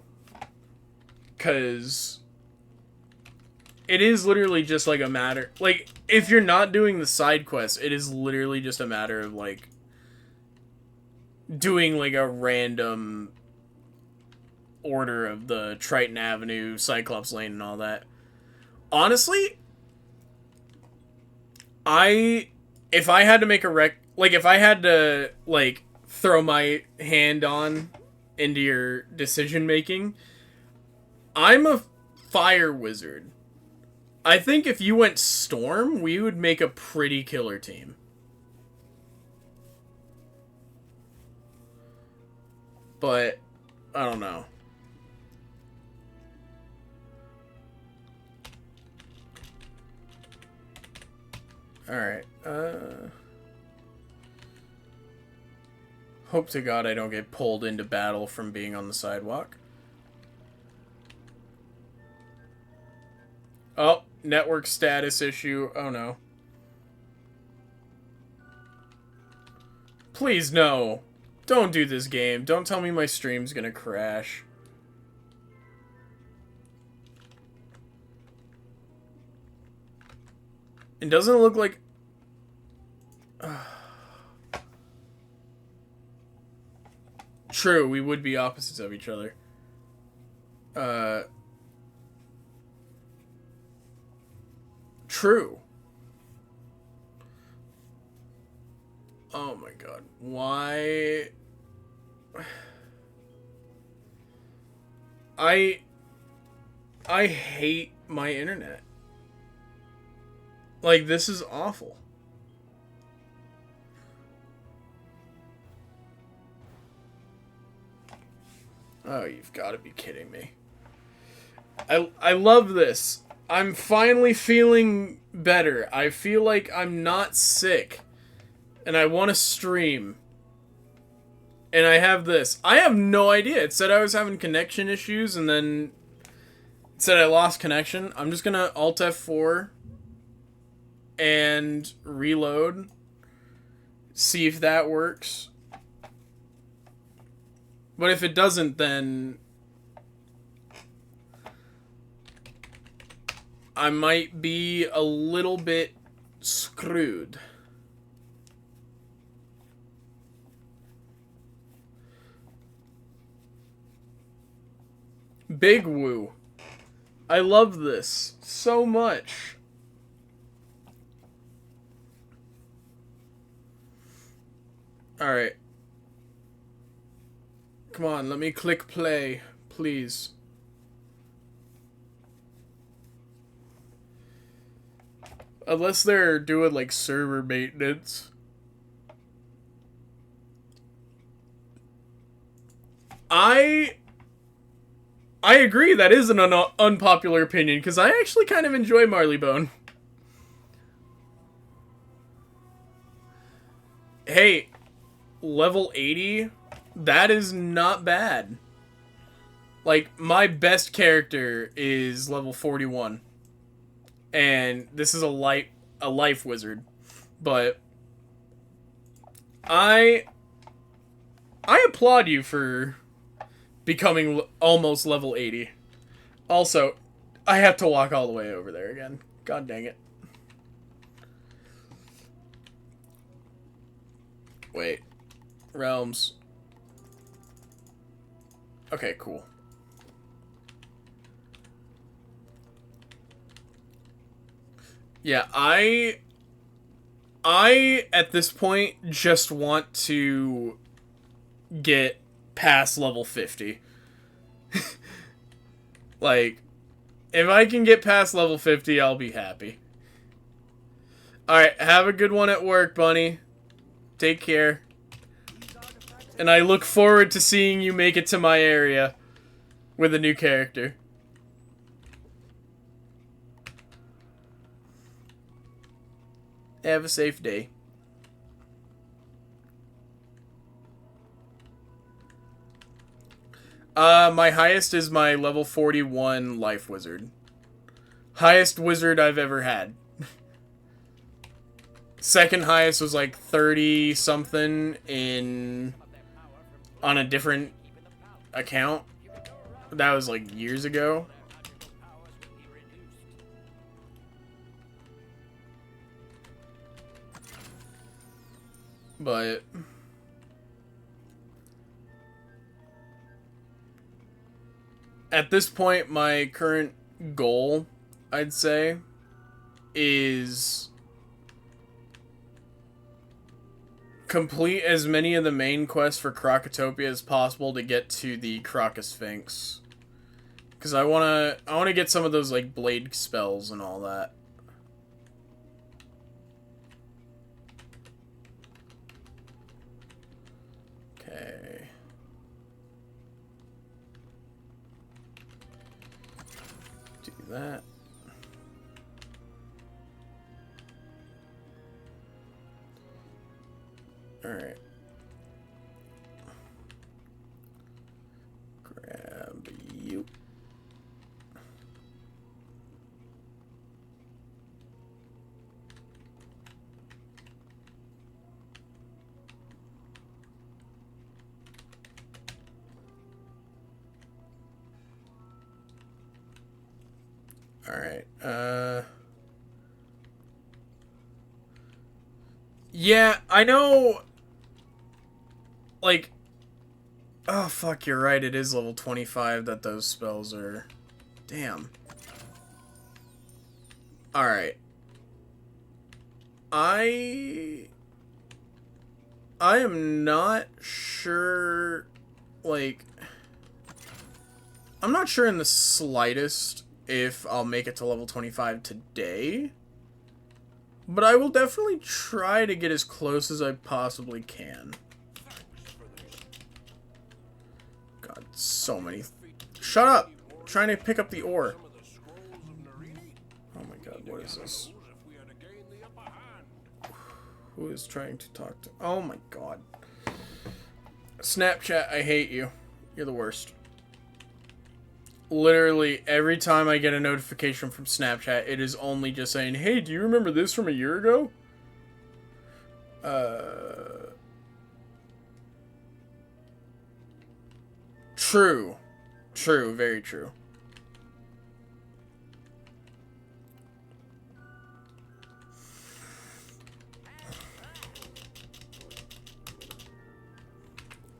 Cause it is literally just, like, a matter... Like, if you're not doing the side quests, it is literally just a matter of, like... doing, like, a random order of the Triton Avenue, Cyclops Lane, and all that. Honestly, if I had to make a if I had to, like, throw my hand on into your decision-making, I'm a fire wizard. I think if you went Storm, we would make a pretty killer team. But, I don't know. Alright, hope to God I don't get pulled into battle from being on the sidewalk. Oh, network status issue. Oh no. Please, no. Don't do this game. Don't tell me my stream's gonna crash. It doesn't look like... True, we would be opposites of each other. True. Oh my god. Why... I hate my internet. Like, this is awful. Oh, you've got to be kidding me. I love this. I'm finally feeling better. I feel like I'm not sick. And I want to stream. And I have this. I have no idea. It said I was having connection issues, and then it said I lost connection. I'm just going to Alt F4 and reload. See if that works. But if it doesn't, then I might be a little bit screwed. Big woo. I love this so much. Alright. Come on, let me click play, please. Unless they're doing, like, server maintenance. I agree. That is an unpopular opinion because I actually kind of enjoy Marleybone. Hey, level 80, that is not bad. Like, my best character is level 41. And this is a life wizard. But I applaud you for becoming almost level 80. Also, I have to walk all the way over there again. God dang it. Wait. Realms. Okay, cool. Yeah, I at this point just want to get past level 50. Like, if I can get past level 50, I'll be happy. Alright, have a good one at work, Bunny. Take care. And I look forward to seeing you make it to my area with a new character. Have a safe day. My highest is my level 41 life wizard. Highest wizard I've ever had. Second highest was like 30 something on a different account. That was like years ago. But at this point, my current goal, I'd say, is complete as many of the main quests for Crocotopia as possible to get to the Crocosphinx. Because I wanna get some of those like blade spells and all that. Okay. Do that. Alright. Grab you. Alright, yeah, I know, like, oh, fuck, you're right, it is level 25 that those spells are, damn. Alright. I am not sure, like, I'm not sure in the slightest if I'll make it to level 25 today, but I will definitely try to get as close as I possibly can. God, so many. Shut up! I'm trying to pick up the ore. Oh my god, what is this? Who is trying to talk to? Oh my god. Snapchat, I hate you. You're the worst. Literally, every time I get a notification from Snapchat, it is only just saying, hey, do you remember this from a year ago? True. True, very true.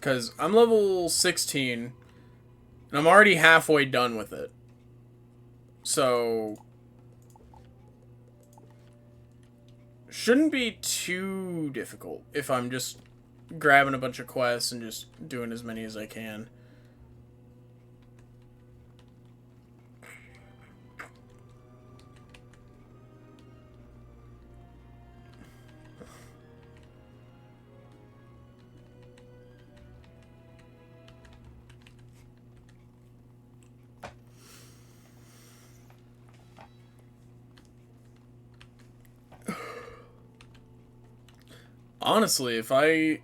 Because I'm level 16, and I'm already halfway done with it. So shouldn't be too difficult if I'm just grabbing a bunch of quests and just doing as many as I can. Honestly, if I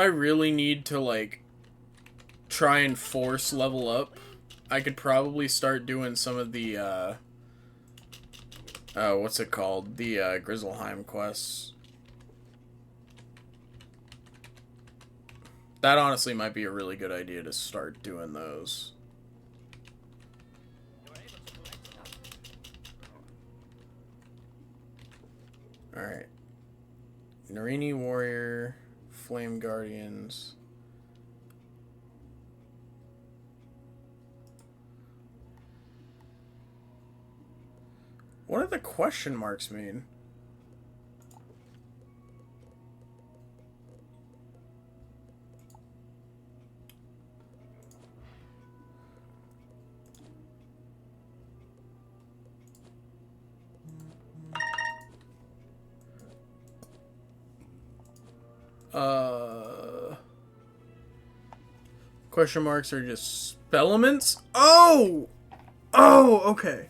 really need to, like, try and force level up, I could probably start doing some of the, what's it called? The, Grizzleheim quests. That honestly might be a really good idea to start doing those. Alright. Narini Warrior, Flame Guardians. What do the question marks mean? Question marks are just spell elements? Oh! Oh, okay.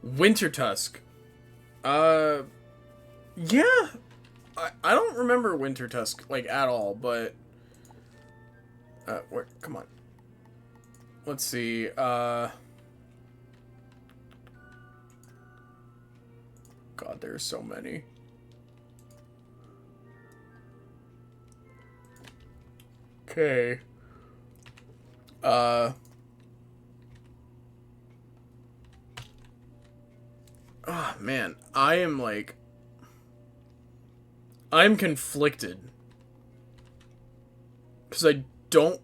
Winter Tusk. Yeah. I don't remember Winter Tusk, like, at all, but... where? Come on. Let's see, God, there are so many. Okay. Oh, man. I'm conflicted. Because I don't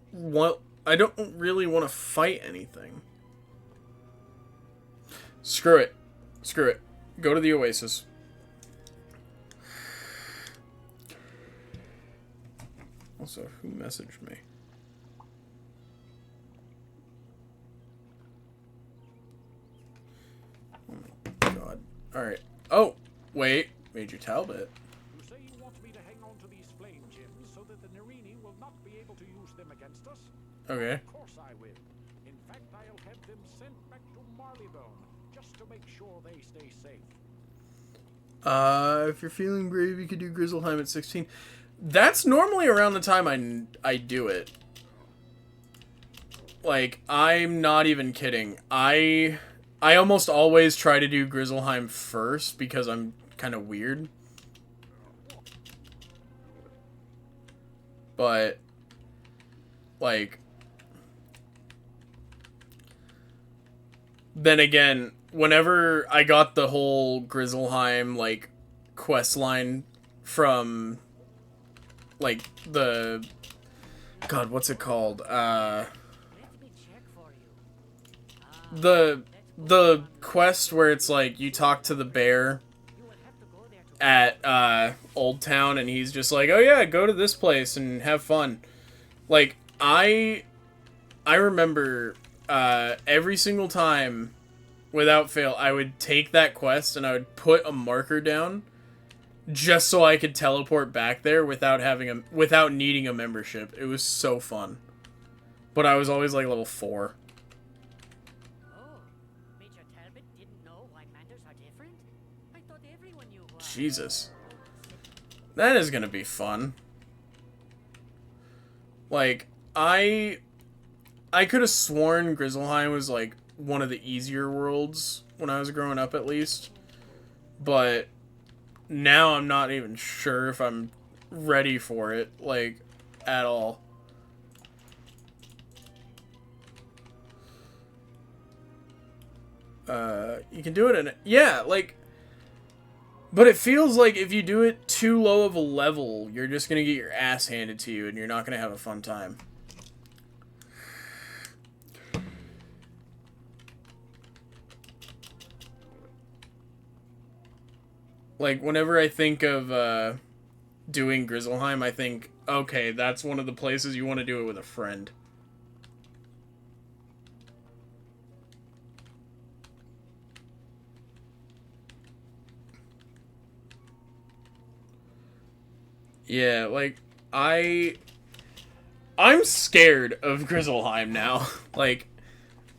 really want to fight anything. Screw it. Screw it. Go to the Oasis. Also, who messaged me? Oh my god. Alright. Oh! Wait. Major Talbot. You say you want me to hang on to these flame gems so that the Narini will not be able to use them against us? Okay. Of course I will. In fact, I'll have them sent back to Marleybone, just to make sure they stay safe. If you're feeling brave, you could do Grizzleheim at 16. That's normally around the time I do it. Like, I'm not even kidding. I almost always try to do Grizzleheim first because I'm kind of weird. But, like, then again, whenever I got the whole Grizzleheim, like, quest line from, like, the... God, what's it called? The quest where it's like you talk to the bear at Old Town and he's just like, oh yeah, go to this place and have fun. Like, I remember every single time without fail I would take that quest and I would put a marker down just so I could teleport back there without needing a membership. It was so fun. But I was always like level 4. Jesus. That is gonna be fun. Like, I could have sworn Grizzleheim was, like, one of the easier worlds when I was growing up, at least. But now I'm not even sure if I'm ready for it, like, at all. You can do it in... Yeah, like... But it feels like if you do it too low of a level, you're just gonna get your ass handed to you and you're not gonna have a fun time. Like, whenever I think of doing Grizzleheim, I think, okay, that's one of the places you want to do it with a friend. Yeah, like, I'm scared of Grizzleheim now. Like,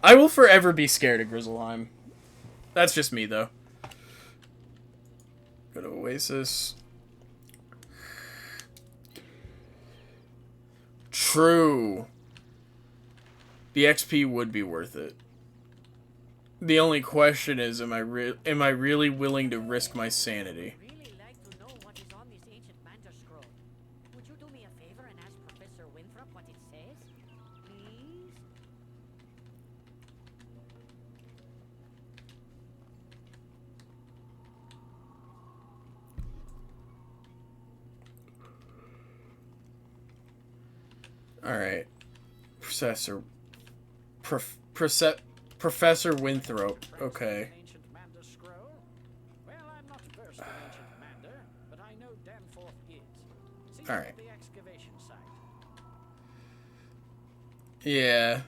I will forever be scared of Grizzleheim. That's just me, though. bit of Oasis. True. The XP would be worth it. The only question is, am I really willing to risk my sanity? I'd really like to know what is on this ancient Manta scroll. Would you do me a favor and ask Professor Winthrop what it says? Please? Alright. Professor Winthrop. Okay. Ancient Manda scroll? Well, I'm not versed in ancient Manda, but I know Danforth is. See you All right. at the excavation site. Yeah.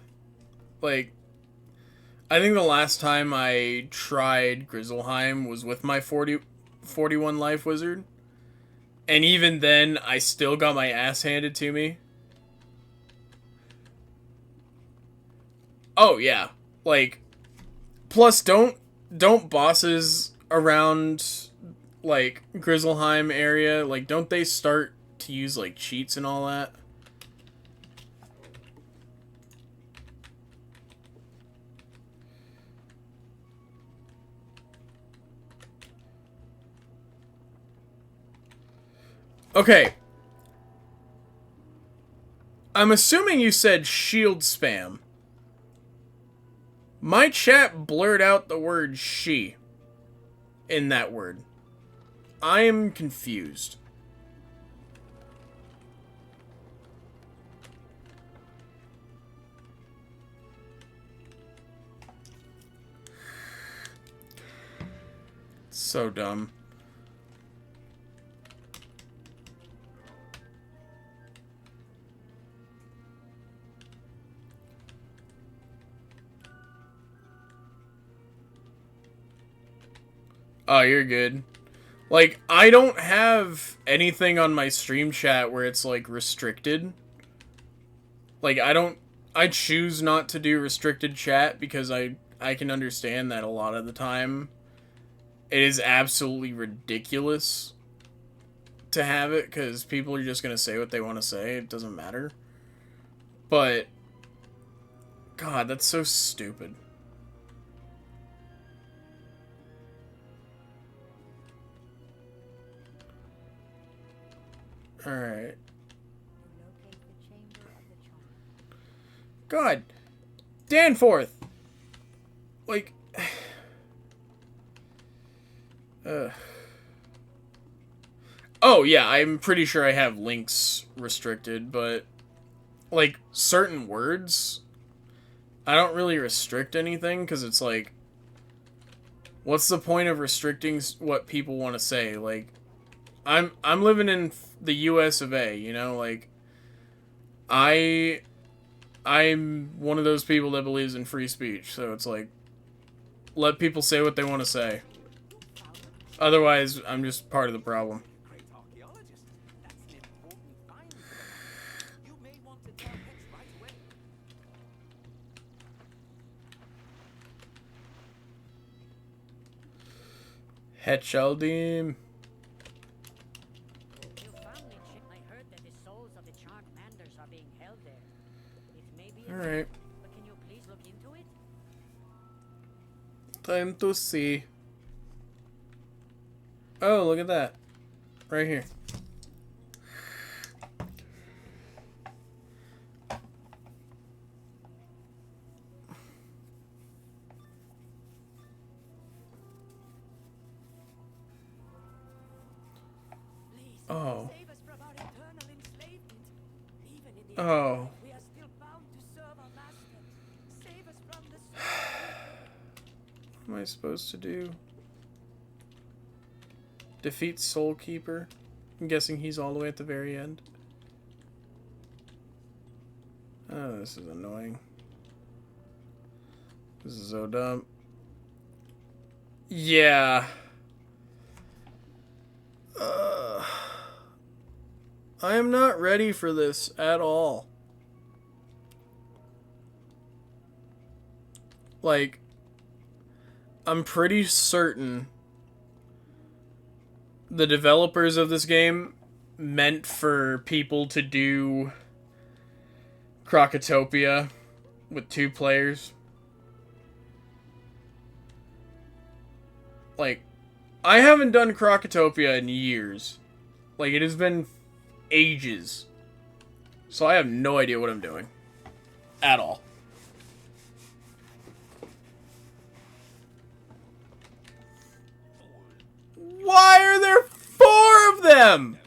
Like, I think the last time I tried Grizzleheim was with my 41 life wizard. And even then, I still got my ass handed to me. Oh, yeah. Like, plus, don't bosses around, like, Grizzleheim area, like, don't they start to use, like, cheats and all that? Okay. I'm assuming you said shield spam. My chat blurred out the word she in that word. I am confused. So dumb. Oh, you're good. Like, I don't have anything on my stream chat where it's, like, restricted. Like, I choose not to do restricted chat because I can understand that a lot of the time it is absolutely ridiculous to have it because people are just going to say what they want to say. It doesn't matter. But, God, that's so stupid. Alright. God. Danforth! Like... Oh, yeah, I'm pretty sure I have links restricted, but... Like, certain words... I don't really restrict anything, because it's like... What's the point of restricting what people want to say? Like... I'm living in the US of A, you know, like, I'm one of those people that believes in free speech, so it's like, let people say what they want to say. Otherwise, I'm just part of the problem. Great archaeologist. That's an important find. You may want to tell Hex right away. Hetchaldim. I heard that the souls of the charmed Manders are being held there. It may be a Alright. but can you please look into it? Time to see. Oh, look at that. Right here. Please, Oh. save us from our eternal enslavement. Even in the Oh. we are still bound to serve our master. Save us from the What am I supposed to do? Defeat Soul Keeper. I'm guessing he's all the way at the very end. Oh, this is annoying. This is so dumb. Yeah. I am not ready for this at all. Like, I'm pretty certain the developers of this game meant for people to do Crocotopia with 2 players. Like, I haven't done Crocotopia in years. Like, it has been ages. So I have no idea what I'm doing. At all. Why are there 4 of them?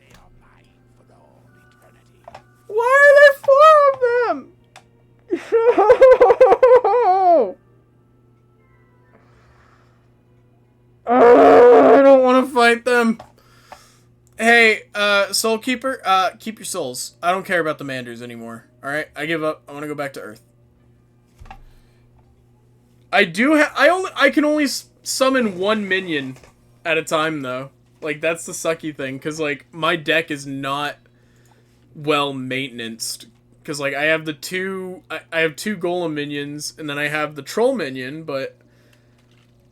They are mine for all eternity. Why are there 4 of them? I don't want to fight them. Hey, Soul Keeper, keep your souls. I don't care about the Manders anymore. Alright, I give up. I want to go back to Earth. I can only summon 1 minion at a time, though. Like, that's the sucky thing, because, like, my deck is not well maintenanced. Because, like, I have the 2... I have 2 Golem minions, and then I have the Troll minion, but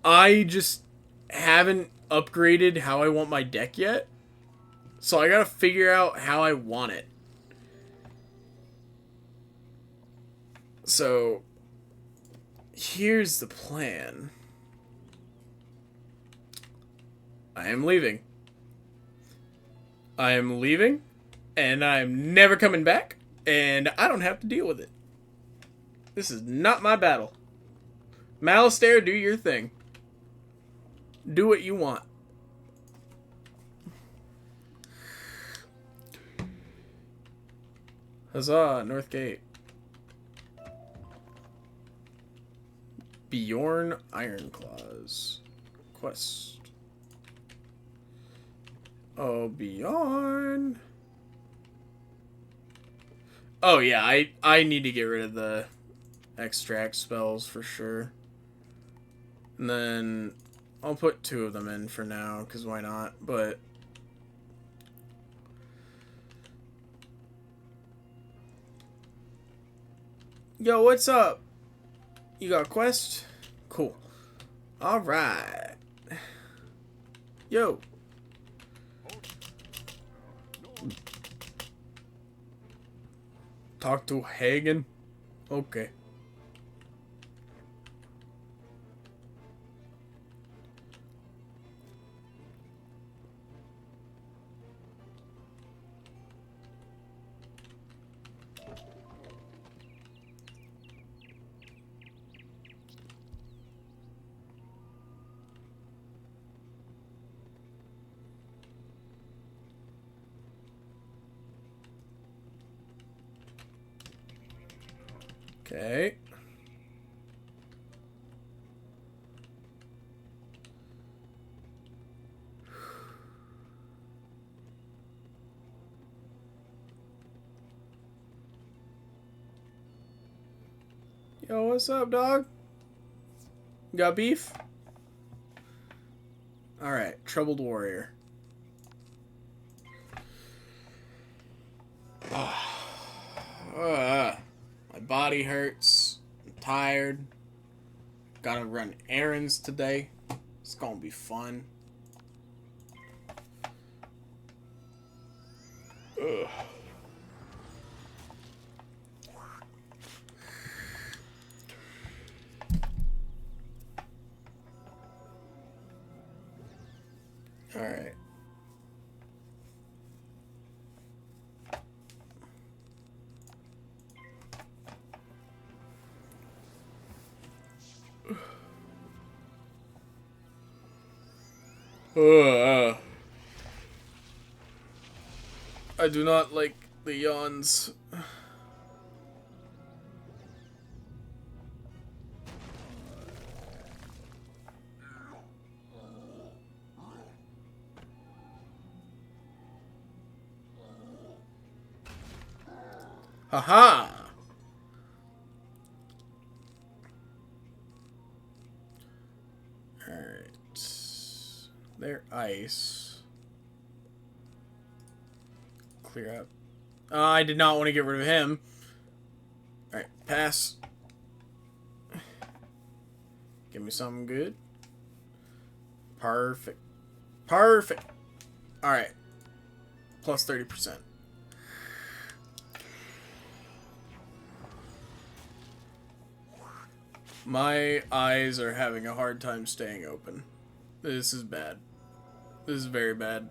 I just haven't upgraded how I want my deck yet. So I gotta figure out how I want it. So, here's the plan. I am leaving. I am leaving, and I'm never coming back, and I don't have to deal with it. This is not my battle. Malistaire, do your thing. Do what you want. Huzzah, North Gate. Bjorn Ironclaws. Quest. Oh, Bjorn. Oh, yeah, I need to get rid of the extract spells for sure. And then I'll put 2 of them in for now, because why not? But yo, what's up? You got a quest? Cool. Alright. Yo. Talk to Hagen? Okay. Okay. Yo, what's up, dog? You got beef? Alright, Troubled Warrior. My body hurts. I'm tired. Gotta run errands today. It's gonna be fun. Ugh. Alright. I do not like the yawns. Haha! Alright. They're ice. Clear up. I did not want to get rid of him. Alright, pass. Give me something good. Perfect. Perfect. Alright. Plus 30%. My eyes are having a hard time staying open. This is bad. This is very bad.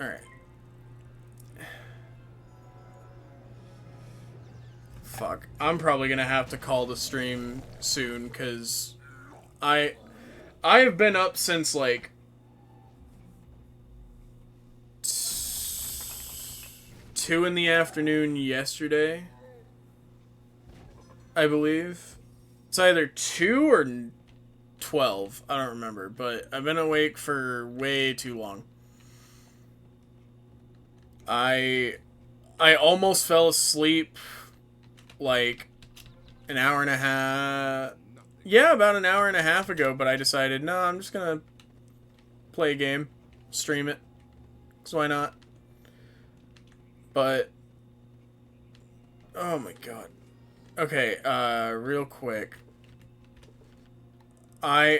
Alright. Fuck. I'm probably gonna have to call the stream soon, because I have been up since, like, 2 in the afternoon yesterday, I believe. It's either 2 or 12. I don't remember, but I've been awake for way too long. I almost fell asleep like an hour and a half. Yeah, about an hour and a half ago, but I decided, no, I'm just gonna play a game, stream it. So why not? But oh my god. Okay, real quick. Oh.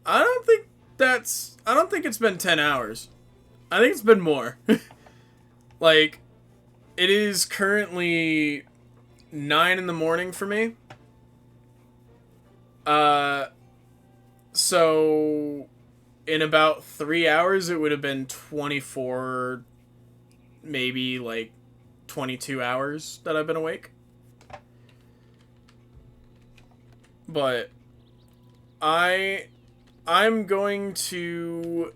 I don't think it's been 10 hours. I think it's been more. Like, it is currently 9 in the morning for me. So in about 3 hours it would have been 24, maybe like 22 hours that I've been awake. But I'm going to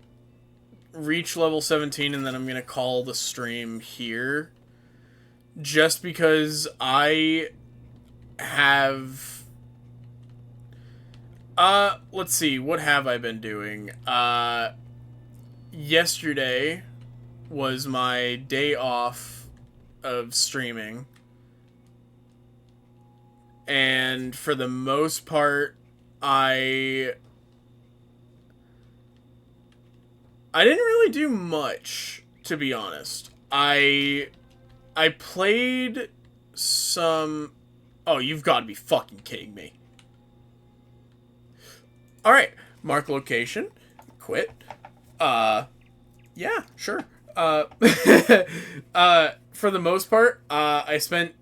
reach level 17 and then I'm going to call the stream here. Just because I have... let's see, what have I been doing? Yesterday was my day off of streaming. And for the most part, I didn't really do much, to be honest. I played some... Oh, you've got to be fucking kidding me. Alright, mark location. Quit. Yeah, sure. For the most part, I spent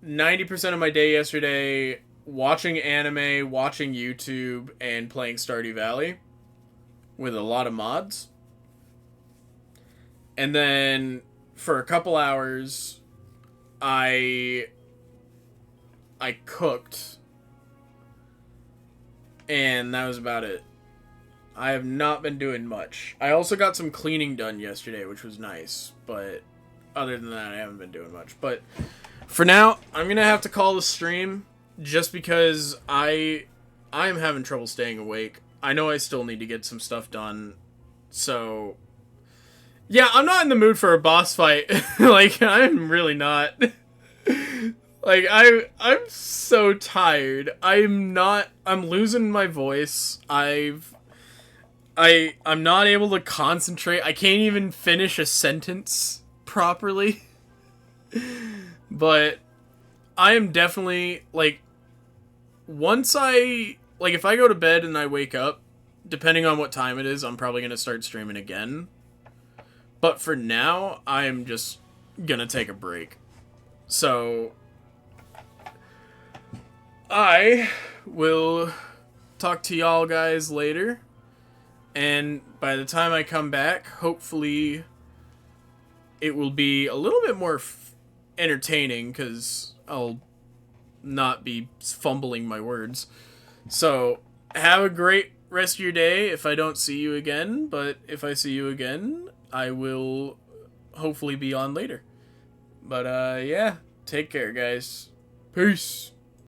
90% of my day yesterday watching anime, watching YouTube, and playing Stardew Valley with a lot of mods. And then for a couple hours, I cooked. And that was about it. I have not been doing much. I also got some cleaning done yesterday, which was nice. But other than that, I haven't been doing much. But for now, I'm going to have to call the stream just because I'm having trouble staying awake. I know I still need to get some stuff done. So, yeah, I'm not in the mood for a boss fight. Like, I'm really not. Like, I'm so tired. I'm losing my voice. I'm not able to concentrate. I can't even finish a sentence properly. But I am definitely, like, if I go to bed and I wake up, depending on what time it is, I'm probably going to start streaming again. But for now, I'm just going to take a break. So I will talk to y'all guys later. And by the time I come back, hopefully it will be a little bit more entertaining, because I'll not be fumbling my words. So have a great rest of your day if I don't see you again. But if I see you again, I will hopefully be on later. But yeah, take care, guys. Peace.